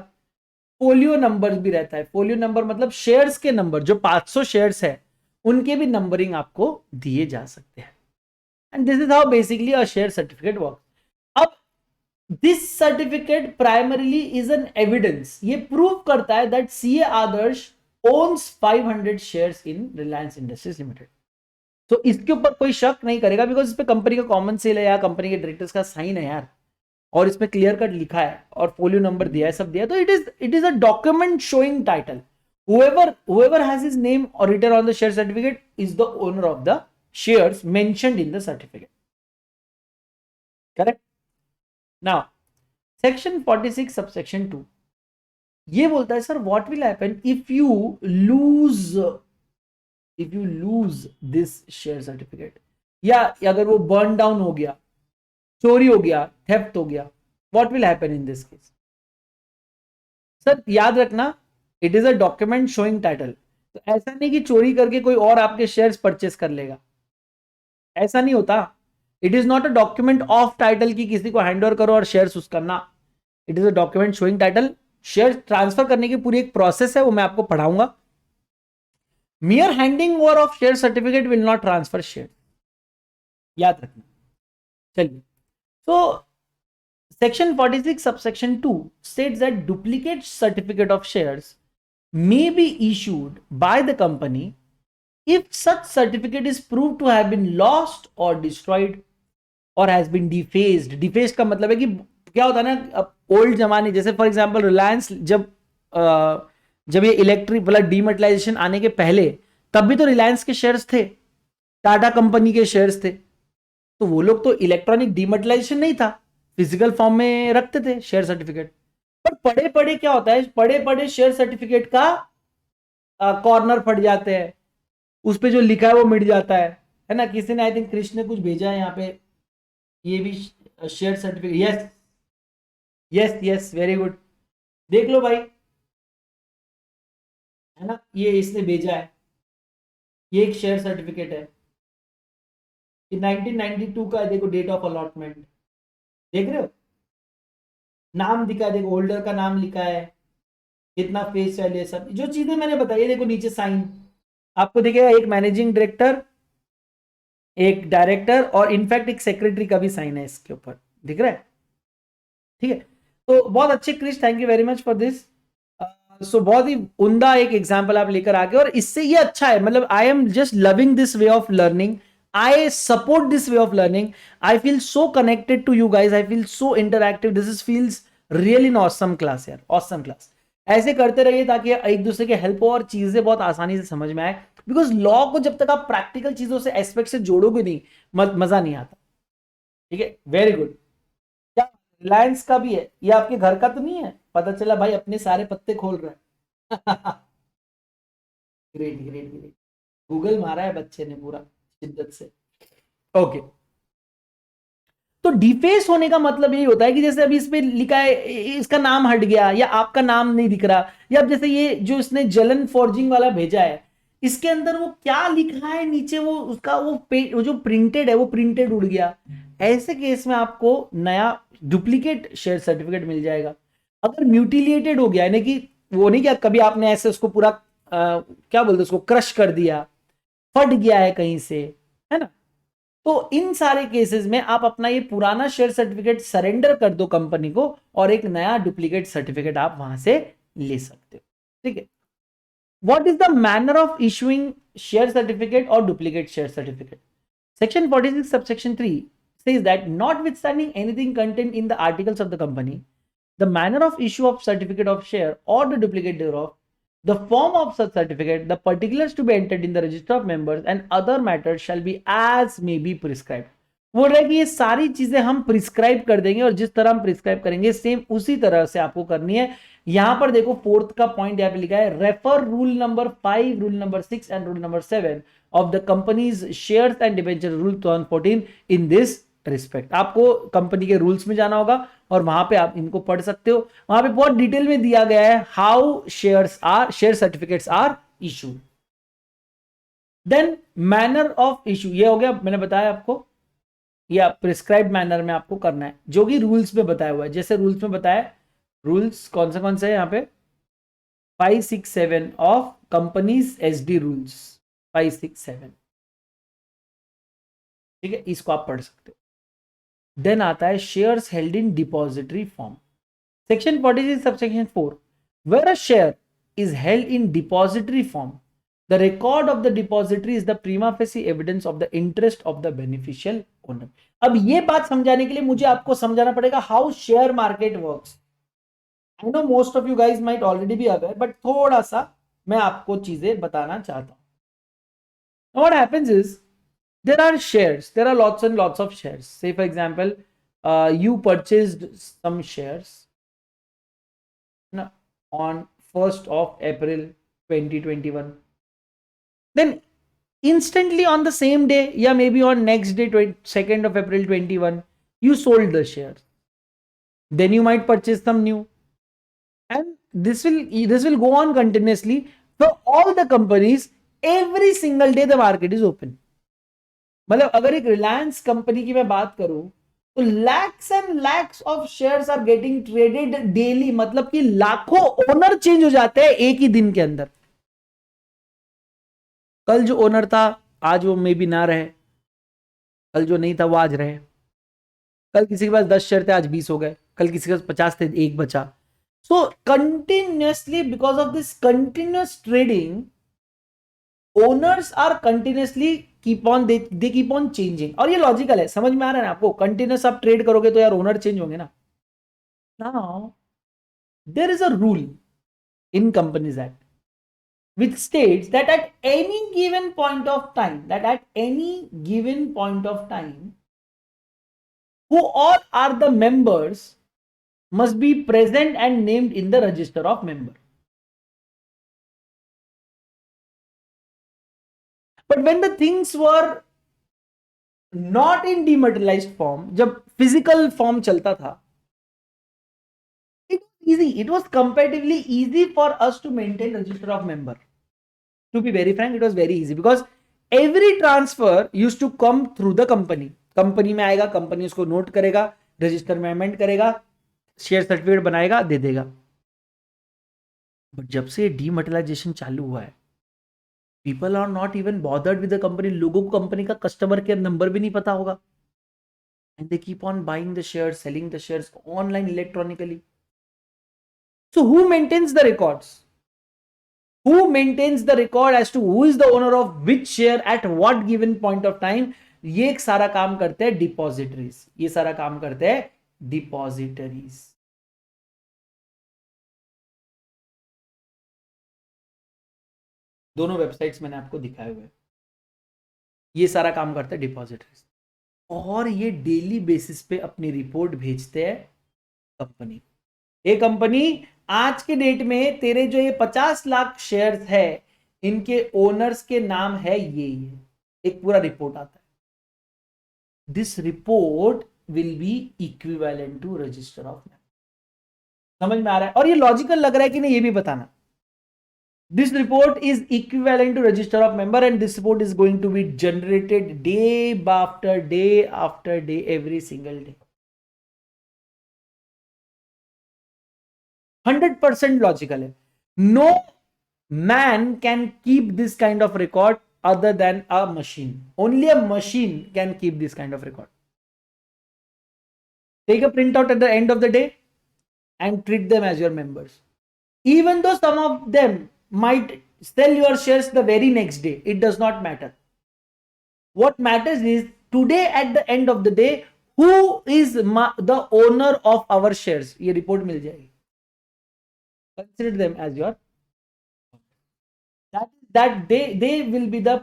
फोलियो नंबर भी रहता है. फोलियो नंबर मतलब शेयर्स के नंबर, जो 500 शेयर्स है उनके भी नंबरिंग आपको दिए जा सकते हैं. And this is how basically a share certificate work. अब this certificate primarily is an evidence. ये प्रूव करता है that CA Adarsh owns 500 shares in Reliance industries Limited. तो इसके ऊपर कोई शक नहीं करेगा बिकॉज इस पे कंपनी का कॉमन सेल है या कंपनी के डायरेक्टर्स का साइन है यार, और इसमें क्लियर कट लिखा है और फोलियो नंबर दिया है, सब दिया है. तो it is a document showing title. whoever has his name or written on the share certificate is the owner of the shares mentioned in the certificate. Correct? Now section 46 subsection 2 ये बोलता है sir what will happen if you lose this share certificate, या अगर वो burn down हो गया, चोरी हो गया, थेफ्ट हो गया, what will happen in this case? Sir याद रखना it is a document showing title. तो ऐसा नहीं कि चोरी करके कोई और आपके शेयर्स परचेस कर लेगा, ऐसा नहीं होता. It is not a document of title की किसी को हैंड ओवर करो और शेयर्स उसका ना. It is a document showing title. Share transfer करने की पूरी एक प्रोसेस है, वो मैं आपको पढ़ाऊंगा. mere handing over of share certificate will not transfer share, याद रखना. चलिए, तो Section 46 subsection 2 states that duplicate certificate of shares may be issued by the company if such certificate is proved to have been lost or destroyed or has been defaced. Defaced का मतलब है कि क्या होता है ना, ओल्ड जमाने जैसे फॉर एग्जांपल रिलायंस जब ये इलेक्ट्रिक मतलब डीमेटलाइजेशन आने के पहले, तब भी तो रिलायंस के शेयर्स थे, टाटा कंपनी के शेयर्स थे, तो वो लोग तो इलेक्ट्रॉनिक डीमेटलाइजेशन नहीं था, फिजिकल फॉर्म में रखते थे शेयर सर्टिफिकेट। पर पड़े पड़े क्या होता है, पड़े पड़े शेयर सर्टिफिकेट का कॉर्नर फट जाते हैं, उस पे जो लिखा है वो मिट जाता है ना। किसी ने आई थिंक कृष्ण ने कुछ भेजा है यहाँ पे, ये भी share certificate, yes yes yes very good, देख लो भाई, है ना, ये इसने भेजा है, ये एक शेयर सर्टिफिकेट है, ये 1992 का है, देखो डेट ऑफ अलॉटमेंट, देख रहे हो, नाम दिखा है, देखो होल्डर का नाम लिखा है, कितना फेस वैल्यू है, सब जो चीजें मैंने बताई है, देखो नीचे साइन आपको दिखेगा, एक मैनेजिंग डायरेक्टर, एक डायरेक्टर और इनफैक्ट एक सेक्रेटरी का भी साइन है इसके ऊपर, दिख रहा है, ठीक है। तो बहुत अच्छे Krish, thank you very much for this. So बहुत ही उम्दा एक एग्जांपल आप लेकर आ गए, और इससे ये अच्छा है, मतलब I am just loving this way of learning, I support this way of learning, I feel so connected to you guys, I feel so interactive, this is feels really an awesome class यार, awesome class. ऐसे करते रहिए ताकि एक दूसरे के help हो और चीजें बहुत आसानी से समझ में आए, बिकॉज लॉ को जब तक आप प्रैक्टिकल चीजों से एस्पेक्ट से जोड़ोगे नहीं, मजा नहीं आता, ठीक है, वेरी गुड। क्या रिलायंस का भी है, ये आपके घर का तो नहीं है, पता चला भाई अपने सारे पत्ते खोल रहे हैं। ग्रेट ग्रेट ग्रेट, गूगल मारा है बच्चे ने पूरा शिद्दत से। ओके, तो डिफेस होने का मतलब यही होता है कि जैसे अभी इस पे लिखा है, इसका नाम हट गया या आपका नाम नहीं दिख रहा, या जैसे ये जो इसने जलन फॉर्जिंग वाला भेजा है, इसके अंदर वो क्या लिखा है नीचे, वो उसका वो जो प्रिंटेड है वो प्रिंटेड उड़ गया, ऐसे केस में आपको नया डुप्लीकेट शेयर सर्टिफिकेट मिल जाएगा। अगर म्यूटिलिएटेड हो गया, यानी कि वो नहीं, क्या कभी आपने ऐसे उसको पूरा क्या बोलते उसको क्रश कर दिया, फट गया है कहीं से, है ना, तो इन सारे केसेस में आप अपना ये पुराना शेयर सर्टिफिकेट सरेंडर कर दो कंपनी को, और एक नया डुप्लीकेट सर्टिफिकेट आप वहां से ले सकते हो, ठीक है। What is the manner of issuing share certificate और duplicate share certificate? Section 46 subsection 3 says that notwithstanding anything contained in the articles of the company, the manner of issue of certificate of share or the duplicate thereof, the form of such certificate, the particulars to be entered in the register of members and other matters shall be as may be prescribed. बोल रहा है कि ये सारी चीजें हम prescribe कर देंगे, और जिस तरह हम प्रिस्क्राइब करेंगे सेम उसी तरह से आपको करनी है। यहां पर देखो फोर्थ का पॉइंट यहां पे लिखा है, refer rule number 5, rule number 6 and rule number 7 of the companies shares and debenture rule 2014 in this respect. आपको कंपनी के रूल्स में जाना होगा और वहां पे आप इनको पढ़ सकते हो, वहां पे बहुत डिटेल में दिया गया है how share certificates are issued. Then manner of issue, ये हो गया, मैंने बताया आपको, या प्रिस्क्राइब मैनर में आपको करना है जो कि रूल्स में बताया हुआ है। जैसे रूल्स में बताया, रूल्स कौन से है यहाँ पे, 5, 6, 7 ऑफ कंपनीज एसडी रूल्स, 5, 6, 7, ठीक है, इसको आप पढ़ सकते हो। देन आता है shares held in depository form, section 46 subsection 4, where a share is held in depository form, the record of the depository is the prima facie evidence of the interest of the beneficial owner। अब ये बात समझाने के लिए मुझे आपको समझाना पड़ेगा how share market works. I know most of you guys might already be aware, but थोड़ा सा मैं आपको चीजें बताना चाहता हूं। What happens is, there are shares, there are lots and lots of shares, say for example you purchased some shares on 1st of April 2021, then instantly on the same day, yeah, maybe on next day, 2nd of April 21, you sold the shares, then you might purchase some new, and this will go on continuously for all the companies, every single day the market is open। मतलब अगर एक Reliance company की मैं बात करूं तो lakhs and lakhs of shares are getting traded daily, मतलब कि लाखों ओनर चेंज हो जाते हैं एक ही दिन के अंदर। कल जो ओनर था आज वो मे बी ना रहे, कल जो नहीं था वो आज रहे, कल किसी के पास 10 शेयर थे, आज 20 हो गए, कल किसी के पास 50 थे, एक बचा. So continuously, because of this continuous trading, owners are continuously keep on, they keep on changing. और ये लॉजिकल है, समझ में आ रहा है ना आपको? कंटिन्यूअस आप ट्रेड करोगे तो यार ओनर चेंज होंगे ना. Now there is a rule in Companies Act which states that at any given point of time, who all are the members must be present and named in the register of member. But when the things were not in dematerialized form, जब physical form चलता था, it was comparatively easy for us to maintain register of member. To be very frank, it was very easy because every transfer used to come through the company. Company में आएगा, company उसको note करेगा, register में amend करेगा, share certificate बनाएगा, दे देगा. But जब से डीमटेरियलाइजेशन चालू हुआ है, people are not even bothered with the company. लोगों को कंपनी का कस्टमर केयर नंबर भी नहीं पता होगा, and they keep on buying the share, selling the shares online, electronically. So who maintains the records? Who maintains the record as to who is the owner of which share at what given point of time? ये एक सारा काम करते हैं depositories. ये सारा काम करते हैं डिपॉजिटरीज. दोनों वेबसाइट्स मैंने आपको दिखाए हुए. ये सारा काम करते हैं डिपॉजिटरीज, और ये डेली बेसिस पे अपनी रिपोर्ट भेजते हैं कंपनी. ये कंपनी आज के डेट में तेरे जो ये 50 लाख शेयर्स है, इनके ओनर्स के नाम है ये. एक पूरा रिपोर्ट आता है. This report will be equivalent to register of member. समझ में आ रहा है? और ये लॉजिकल लग रहा है कि नहीं, ये भी बताना. This report is equivalent to register of member, and this report is going to be generated day after day, every single day. 100% logical है. No man can keep this kind of record other than a machine. Only a machine can keep this kind of record. Take a printout at the end of the day and treat them as your members. Even though some of them might sell your shares the very next day, it does not matter. What matters is today at the end of the day, who is the owner of our shares? ये report मिल जाएगी. Consider them as your, that they will be the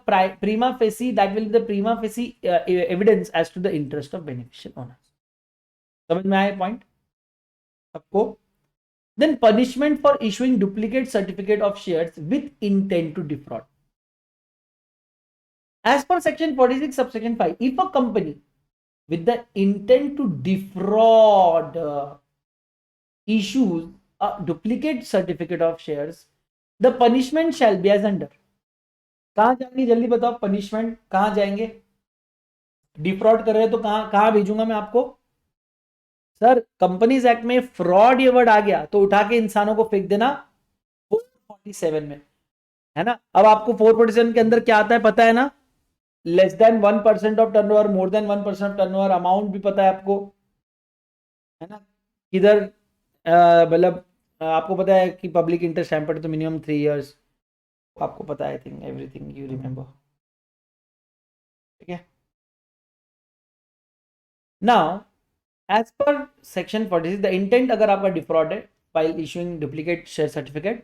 prima facie, that will be the prima facie evidence as to the interest of beneficial owners. समझ में आया point सबको? Then punishment for issuing duplicate certificate of shares with intent to defraud. As per section 46 subsection 5, if a company with the intent to defraud issues a duplicate certificate of shares, the punishment shall be as under. कहां जाएंगे जल्दी बताओ, punishment कहां जाएंगे? Defrauded कर रहे हैं तो कहां भेजूंगा मैं आपको? सर कंपनीज एक्ट में फ्रॉड ये वर्ड आ गया तो उठा के इंसानों को फेंक देना 447 में, है ना? अब आपको 447 के अंदर क्या आता है पता है ना? Less than 1% of turnover, more than 1% of turnover, amount भी पता है आपको, है ना? किधर मतलब आपको पता है कि पब्लिक इंटरेस्ट हैम्पर्ड तो मिनिमम 3 इयर्स, आपको पता है. I think everything you remember. ठीक है. Now as per section 46, the intent अगर आपका defrauded while issuing duplicate share certificate,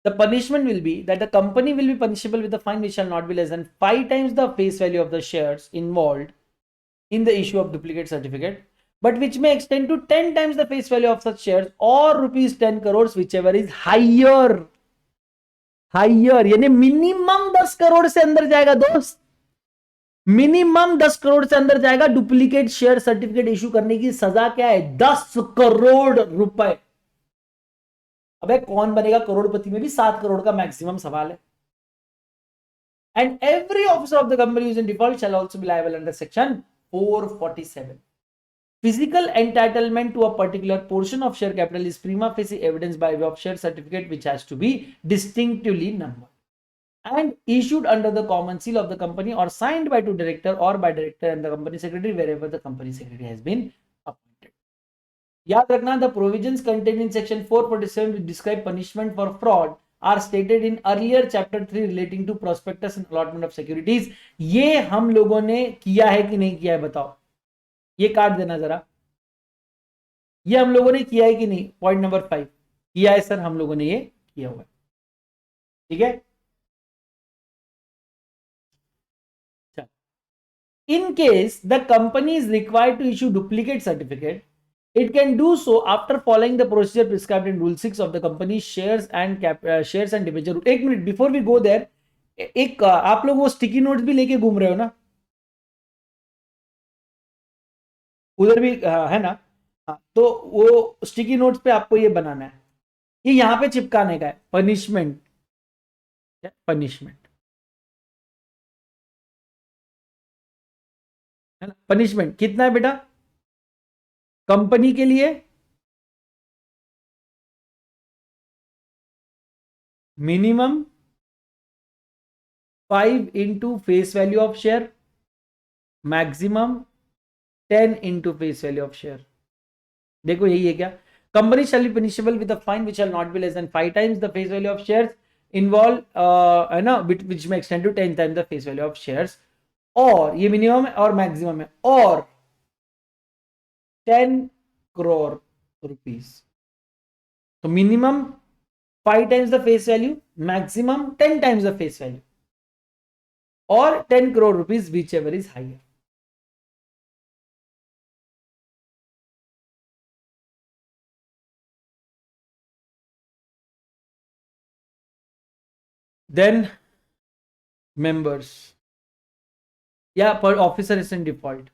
the punishment will be that the company will be punishable with a fine which shall not be less than 5 times the face value of the shares involved in the issue of duplicate certificate, but which may extend to 10 times the face value of such shares or rupees 10 crores whichever is higher. यानी minimum 10 crore से अंदर जाएगा दोस्त, minimum 10 crore से अंदर जाएगा. Duplicate share certificate issue करने की सजा क्या है? 10 करोड़ रुपए. अबे कौन बनेगा करोड़पति? में भी 7 करोड़ का मैक्सिमम सवाल है. And every officer of the company in default shell also be liable under section 447. Physical entitlement to a particular portion of share capital is prima facie evidence by way of share certificate which has to be distinctively numbered and issued under the common seal of the company or signed by two director or by director and the company secretary wherever the company secretary has been याद रखना, the provisions contain in section 447 which describe punishment for fraud are stated in earlier chapter 3 relating to prospectus and allotment of securities. ये हम लोगों ने किया है कि नहीं किया है बताओ, ये काट देना जरा, ये हम लोगों ने किया है कि नहीं, पॉइंट नंबर 5 किया है सर, हम लोगों ने ये किया हुआ है, ठीक है। In case the company is required to issue duplicate certificate, it can do so after following the procedure prescribed in Rule 6 of the company shares and shares and debenture. एक मिनट, बिफोर वी गो देयर, एक आप लोग वो sticky notes भी लेके घूम रहे हो ना, उधर भी है ना, हाँ, तो वो स्टिकी नोट्स पे आपको ये बनाना है, ये यहाँ पे चिपकाने का है, पनिशमेंट, पनिशमेंट है ना, पनिशमेंट कितना है बेटा कंपनी के लिए, minimum 5 into face value of share, maximum 10 into face value of share. देखो यही है क्या, company shall be punishable with a fine which shall not be less than 5 times the face value of shares involve, है ना, which may extend to 10 times the face value of shares, और ये minimum है और maximum है, और 10 crore rupees. तो minimum 5 times the face value, maximum 10 times the face value, और 10 crore rupees which ever is higher. Then members, yeah, per officer is in default.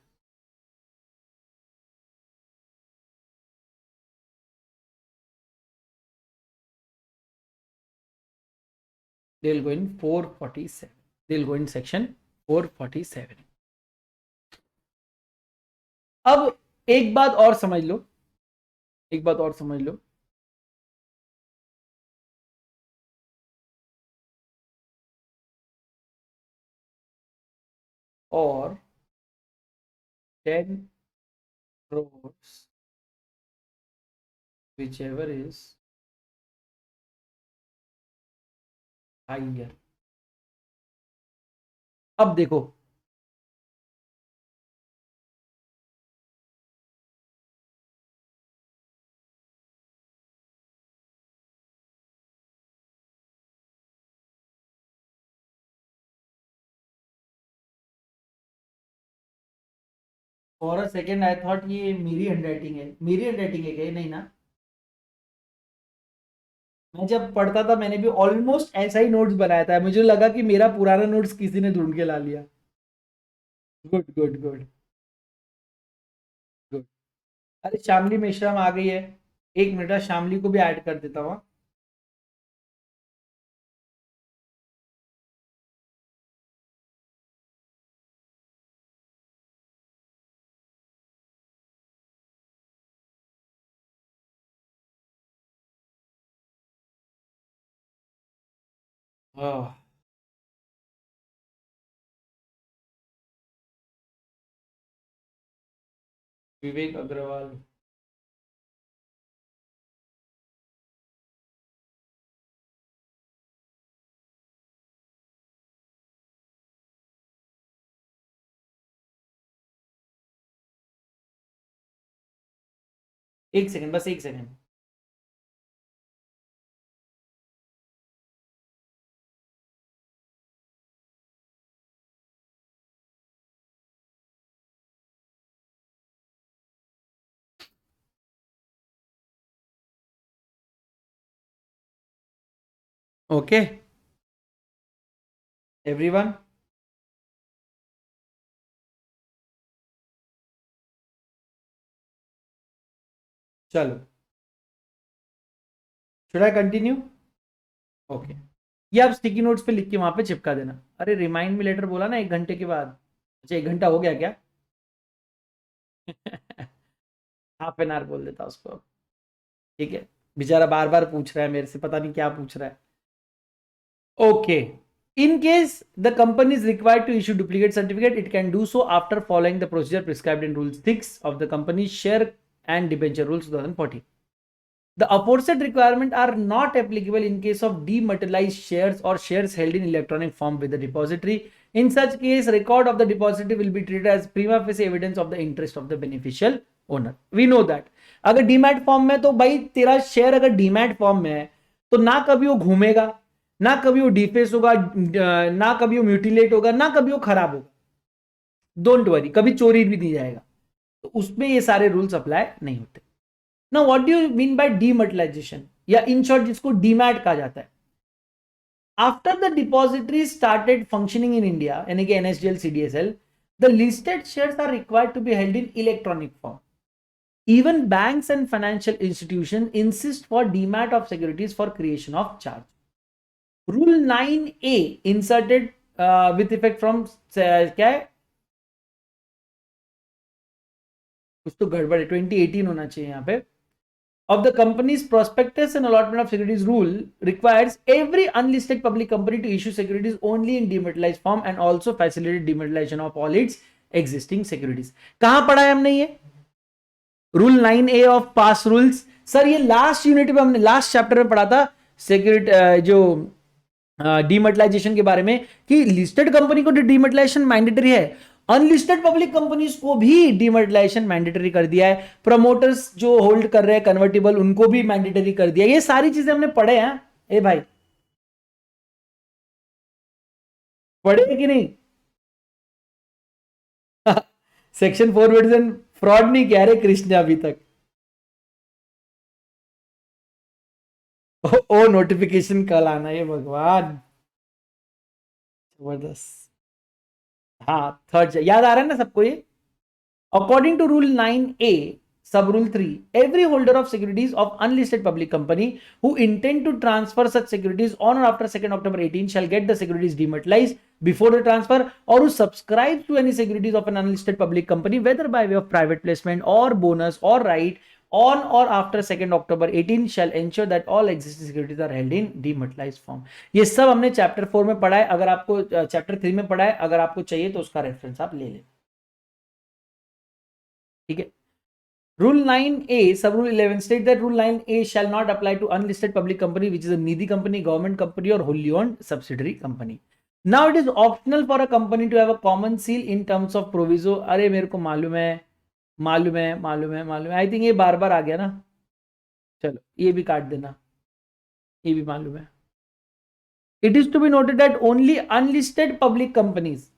They'll go in 447. They'll go in section 447. अब एक बात और समझ लो, एक बात और समझ लो, और 10 crores whichever is higher। अब देखो, for a second I thought ये मेरी हैंडराइटिंग है, मेरी हैंडराइटिंग है क्या ये? नहीं ना, मैं जब पढ़ता था मैंने भी ऑलमोस्ट ऐसा ही नोट्स बनाया था, मुझे लगा कि मेरा पुराना नोट्स किसी ने ढूंढ के ला लिया। Good good good good. अरे शामली मेश्राम आ गई है, एक मिनट, शामली को भी ऐड कर देता हूँ। हाँ, विवेक अग्रवाल, एक सेकंड, बस एक सेकंड। ओके एवरीवन, चलो, शुड आई कंटिन्यू? ओके, ये आप स्टिकी नोट्स पे लिख के वहां पे चिपका देना। अरे रिमाइंड मी लेटर बोला ना 1 घंटे के बाद, अच्छा 1 घंटा हो गया क्या? हाफ एन आवर बोल देता उसको, ठीक है, बेचारा बार बार पूछ रहा है मेरे से, पता नहीं क्या पूछ रहा है। Okay, in case the company is required to issue duplicate certificate, it can do so after following the procedure prescribed in Rule 6 of the company's share and Debenture Rules 2014. The aforesaid requirements are not applicable in case of dematerialized shares or shares held in electronic form with the depository. In such case, record of the depository will be treated as prima facie evidence of the interest of the beneficial owner. We know that. अगर demat form में तो भाई तेरा share अगर demat form में है तो ना कभी वो घूमेगा, ना कभी वो डिफेस होगा, ना कभी वो म्यूटिलेट होगा, ना कभी वो खराब होगा. डोंट वरी, कभी चोरी भी नहीं जाएगा. तो उसमें ये सारे रूल्स अप्लाई नहीं होते. Now, what do you mean by dematerialization? या in short जिसको डीमैट कहा जाता है. After the depository started functioning in India, यानी कि NSDL, CDSL, the listed shares are required to be held in electronic form. Even banks and financial institutions insist for demat of securities for creation of charge. Rule 9A inserted with effect from क्या है, कुछ तो गड़बड़ है, 2018 होना चाहिए यहाँ पे. Of the company's prospectus and allotment of securities rule requires every unlisted public company to issue securities only in dematerialized form and also facilitate dematerialization of all its existing securities. कहां पढ़ा है हमने ये? Rule 9A of pass rules. Sir ये last unit में हमने last chapter में पढ़ा था सिक्योरिटी जो डीमेटलाइजेशन के बारे में कि लिस्टेड कंपनी को डीमेटलाइजेशन मैंडेटरी है, अनलिस्टेड पब्लिक कंपनीज को भी डीमेटलाइजेशन मैंडेटरी कर दिया है, प्रमोटर्स जो होल्ड कर रहे हैं कन्वर्टिबल उनको भी मैंडेटरी कर दिया. ये सारी चीजें हमने पढ़े हैं. ए भाई पढ़े कि नहीं? सेक्शन 4 वर्जन फ्रॉड नहीं किया रे कृष्ण अभी तक. ओ नोटिफिकेशन कल आना है भगवान, जबरदस्त. हाँ थर्ड याद आ रहा है ना सबको ये. According to rule 9A sub rule 3, every holder of securities of unlisted public company who intend to transfer such securities on or after 2nd October 18 shall get the securities dematerialized before the transfer, or who subscribes to any securities of an unlisted public company whether by way of private placement or bonus or right on or after 2nd October 18 shall ensure that all existing securities are held in dematerialized form. ये सब हमने chapter 4 में पढ़ा है. अगर आपको chapter 3 में पढ़ा है, अगर आपको चाहिए तो उसका रेफरेंस आप ले लें. ठीक है. Rule 9A, sub-rule 11 states that Rule 9A shall not apply to unlisted public company which is a needy company, government company or wholly owned subsidiary company. Now it is optional for a company to have a common seal in terms of proviso. अरे मेरे को मालूम है, मालूम है, मालूम है, मालूम है. आई थिंक ये बार बार आ गया ना. चलो ये भी काट देना, ये भी मालूम है. It is to be noted that only unlisted public companies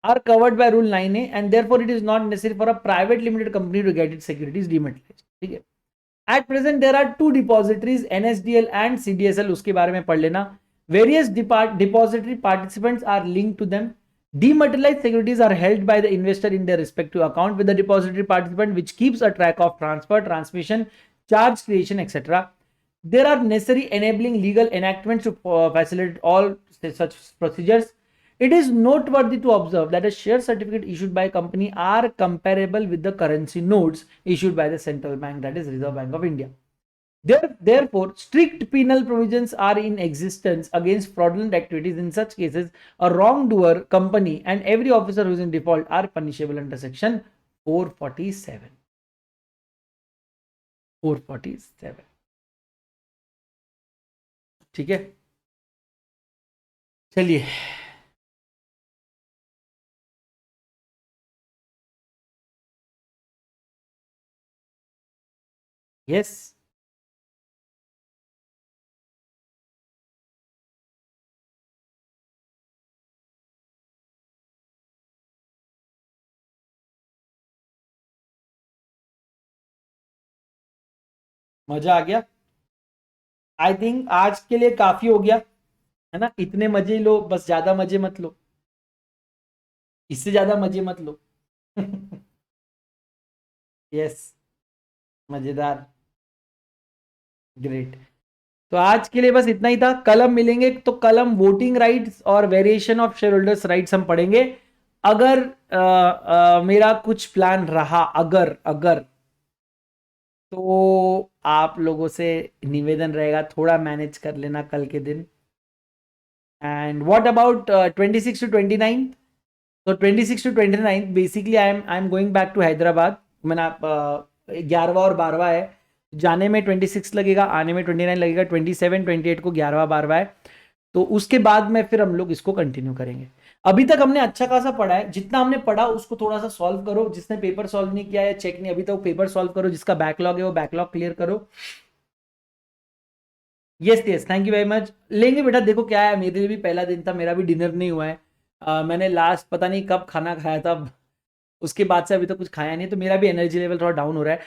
are covered by Rule 9A and therefore it is not necessary for a private limited company to get its securities dematerialized. ठीक है. At present there are two depositories, NSDL and CDSL. उसके बारे में पढ़ लेना. Various depository participants are linked to them. Dematerialized securities are held by the investor in their respective account with the depository participant, which keeps a track of transfer, transmission, charge creation, etc. There are necessary enabling legal enactments to facilitate all such procedures. It is noteworthy to observe that a share certificate issued by a company are comparable with the currency notes issued by the central bank, that is Reserve Bank of India. Therefore, strict penal provisions are in existence against fraudulent activities. In such cases, a wrongdoer, company, and every officer who is in default are punishable under section 447. 447. ठीक है. चलिए yes मजा आ गया. I think आज के लिए काफी हो गया है ना. इतने मजे लो, बस ज्यादा मजे मत लो, इससे ज्यादा मजे मत लो. यस मजेदार, ग्रेट. तो आज के लिए बस इतना ही था. कल हम मिलेंगे तो कल हम वोटिंग राइट्स और variation of share holders rights हम पढ़ेंगे. अगर मेरा कुछ प्लान रहा, अगर तो आप लोगों से निवेदन रहेगा थोड़ा मैनेज कर लेना कल के दिन. And what about 26 to 29? So 26 to 29 basically I am going back to Hyderabad मैंने आप 11वां और 12वां है, जाने में 26 लगेगा, आने में 29 लगेगा, 27 28 को 11वां 12वां है, तो उसके बाद में फिर हम लोग इसको कंटिन्यू करेंगे। अभी तक हमने अच्छा खासा पढ़ा है, जितना हमने पढ़ा उसको थोड़ा सा सॉल्व करो, जिसने पेपर सॉल्व नहीं किया है, चेक नहीं अभी तक, पेपर सॉल्व करो, जिसका बैकलॉग है वो बैकलॉग क्लियर करो। Yes yes, thank you very much. लेंगे बेटा, देखो क्या है, मेरे लिए भी पहला दिन था, मेरा भी डिनर नहीं हुआ है। मैंने लास्ट पता नहीं कब खाना खाया था, उसके बाद से अभी तक कुछ खाया नहीं, तो मेरा भी एनर्जी लेवल थोड़ा डाउन हो रहा है।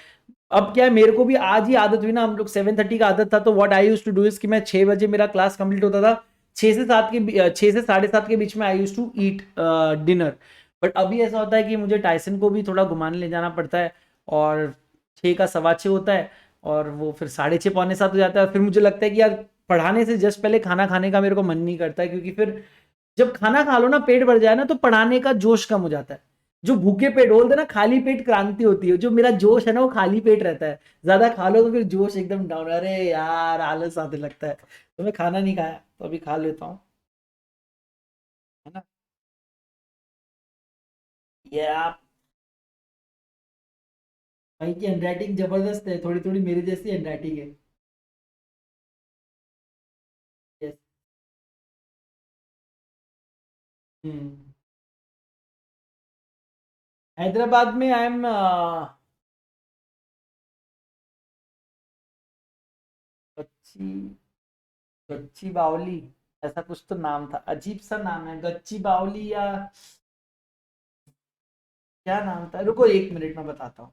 अब क्या है, मेरे को भी आज ही आदत हुई ना, हम लोग 7:30 का आदत था, तो what I used to do is कि मैं 6 बजे मेरा क्लास कंप्लीट होता था, 6 से 7:30 के बीच में I used to eat dinner. But अभी ऐसा होता है कि मुझे टाइसन को भी थोड़ा घुमाने ले जाना पड़ता है, और 6 का 6:15 होता है, और वो फिर 6:30 पौने 7 हो जाता है, और फिर मुझे लगता है कि यार पढ़ाने से जस्ट पहले खाना खाने का मेरे को मन नहीं करता है, क्योंकि फिर जब खाना खा लो ना, पेट भर जाए ना, तो पढ़ाने का जोश कम हो जाता है। जो भूखे पेट बोलते हैं ना, खाली पेट क्रांति होती है, जो मेरा जोश है ना वो खाली पेट रहता है, ज्यादा खा लो तो फिर जोश एकदम डाउन, अरे यार आलस आने लगता है, तो मैं खाना नहीं खाया, तो अभी खा लेता हूँ, है ना। ये आप भाई की हैंडराइटिंग जबरदस्त है, थोड़ी थोड़ी मेरी जैसी हैंडराइटिंग है। यस। हम्म। हैदराबाद में आई एम गच्ची, गच्ची बावली, ऐसा कुछ तो नाम था, अजीब सा नाम है, गच्ची बावली या क्या नाम था, रुको 1 मिनट में बताता हूँ।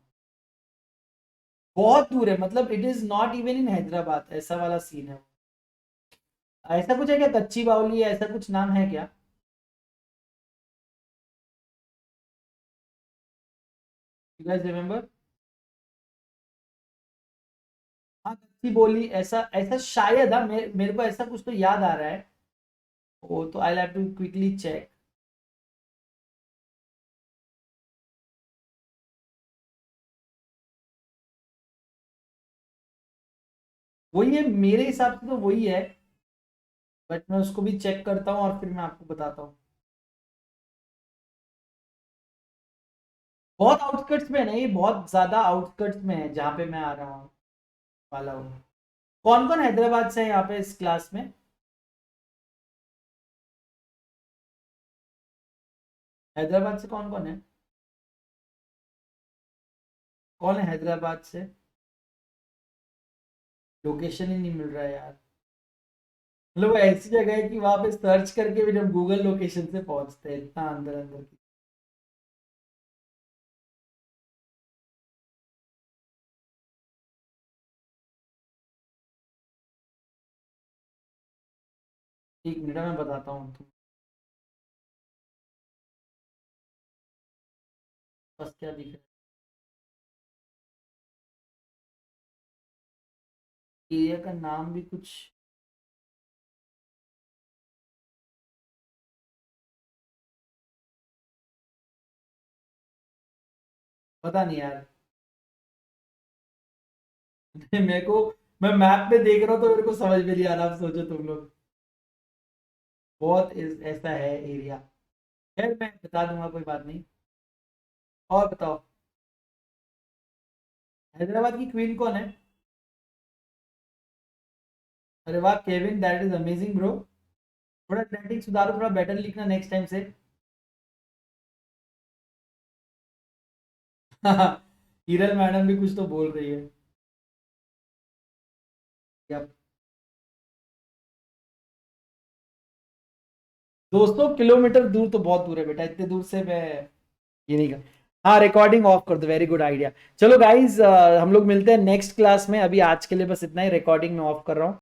बहुत दूर है, मतलब it is not even in Hyderabad, ऐसा वाला सीन है। ऐसा कुछ है क्या, कच्ची बावली है, ऐसा कुछ नाम है क्या? You guys remember? हाँ कच्ची बोली, ऐसा ऐसा शायद, हाँ मेरे को ऐसा कुछ तो याद आ रहा है, वो तो I have to quickly check. वही है मेरे हिसाब से, तो वही है, बट मैं उसको भी चेक करता हूँ और फिर मैं आपको बताता हूँ। बहुत आउटस्कर्ट्स में है ना ये, बहुत ज्यादा आउटस्कर्ट्स में है जहाँ पे मैं आ रहा हूँ, वाला हूँ। कौन कौन हैदराबाद से है यहाँ पे इस क्लास में? हैदराबाद से कौन कौन है? कौन है हैदराबाद से? लोकेशन ही नहीं मिल रहा है यार, मतलब वो ऐसी जगह है कि वहां पे सर्च करके भी हम गूगल लोकेशन से पहुंचते हैं, इतना अंदर अंदर की। एक मिनट में बताता हूँ तुम, बस क्या दिख रहा है, एरिया का नाम भी कुछ, पता नहीं यार। मेरे को, मैं मैप में देख रहा हूँ तो मेरे को समझ में नहीं आ रहा, आप सोचो तुम लोग, बहुत ऐसा है एरिया। खैर मैं बता दूंगा, कोई बात नहीं। और बताओ, हैदराबाद की क्वीन कौन है? अरे वाह Kevin, that is amazing bro. थोड़ा ट्रेंडिंग सुधारो, थोड़ा बेटर लिखना नेक्स्ट टाइम से। हिरल मैडम भी कुछ तो बोल रही है। Yep. 200 किलोमीटर दूर तो बहुत दूर है बेटा, इतने दूर से मैं ये नहीं कर। हाँ रिकॉर्डिंग ऑफ कर दो, वेरी गुड आइडिया। चलो गाइज, हम लोग मिलते हैं नेक्स्ट क्लास में, अभी आज के लिए बस इतना ही, रिकॉर्डिंग में ऑफ कर रहा हूँ।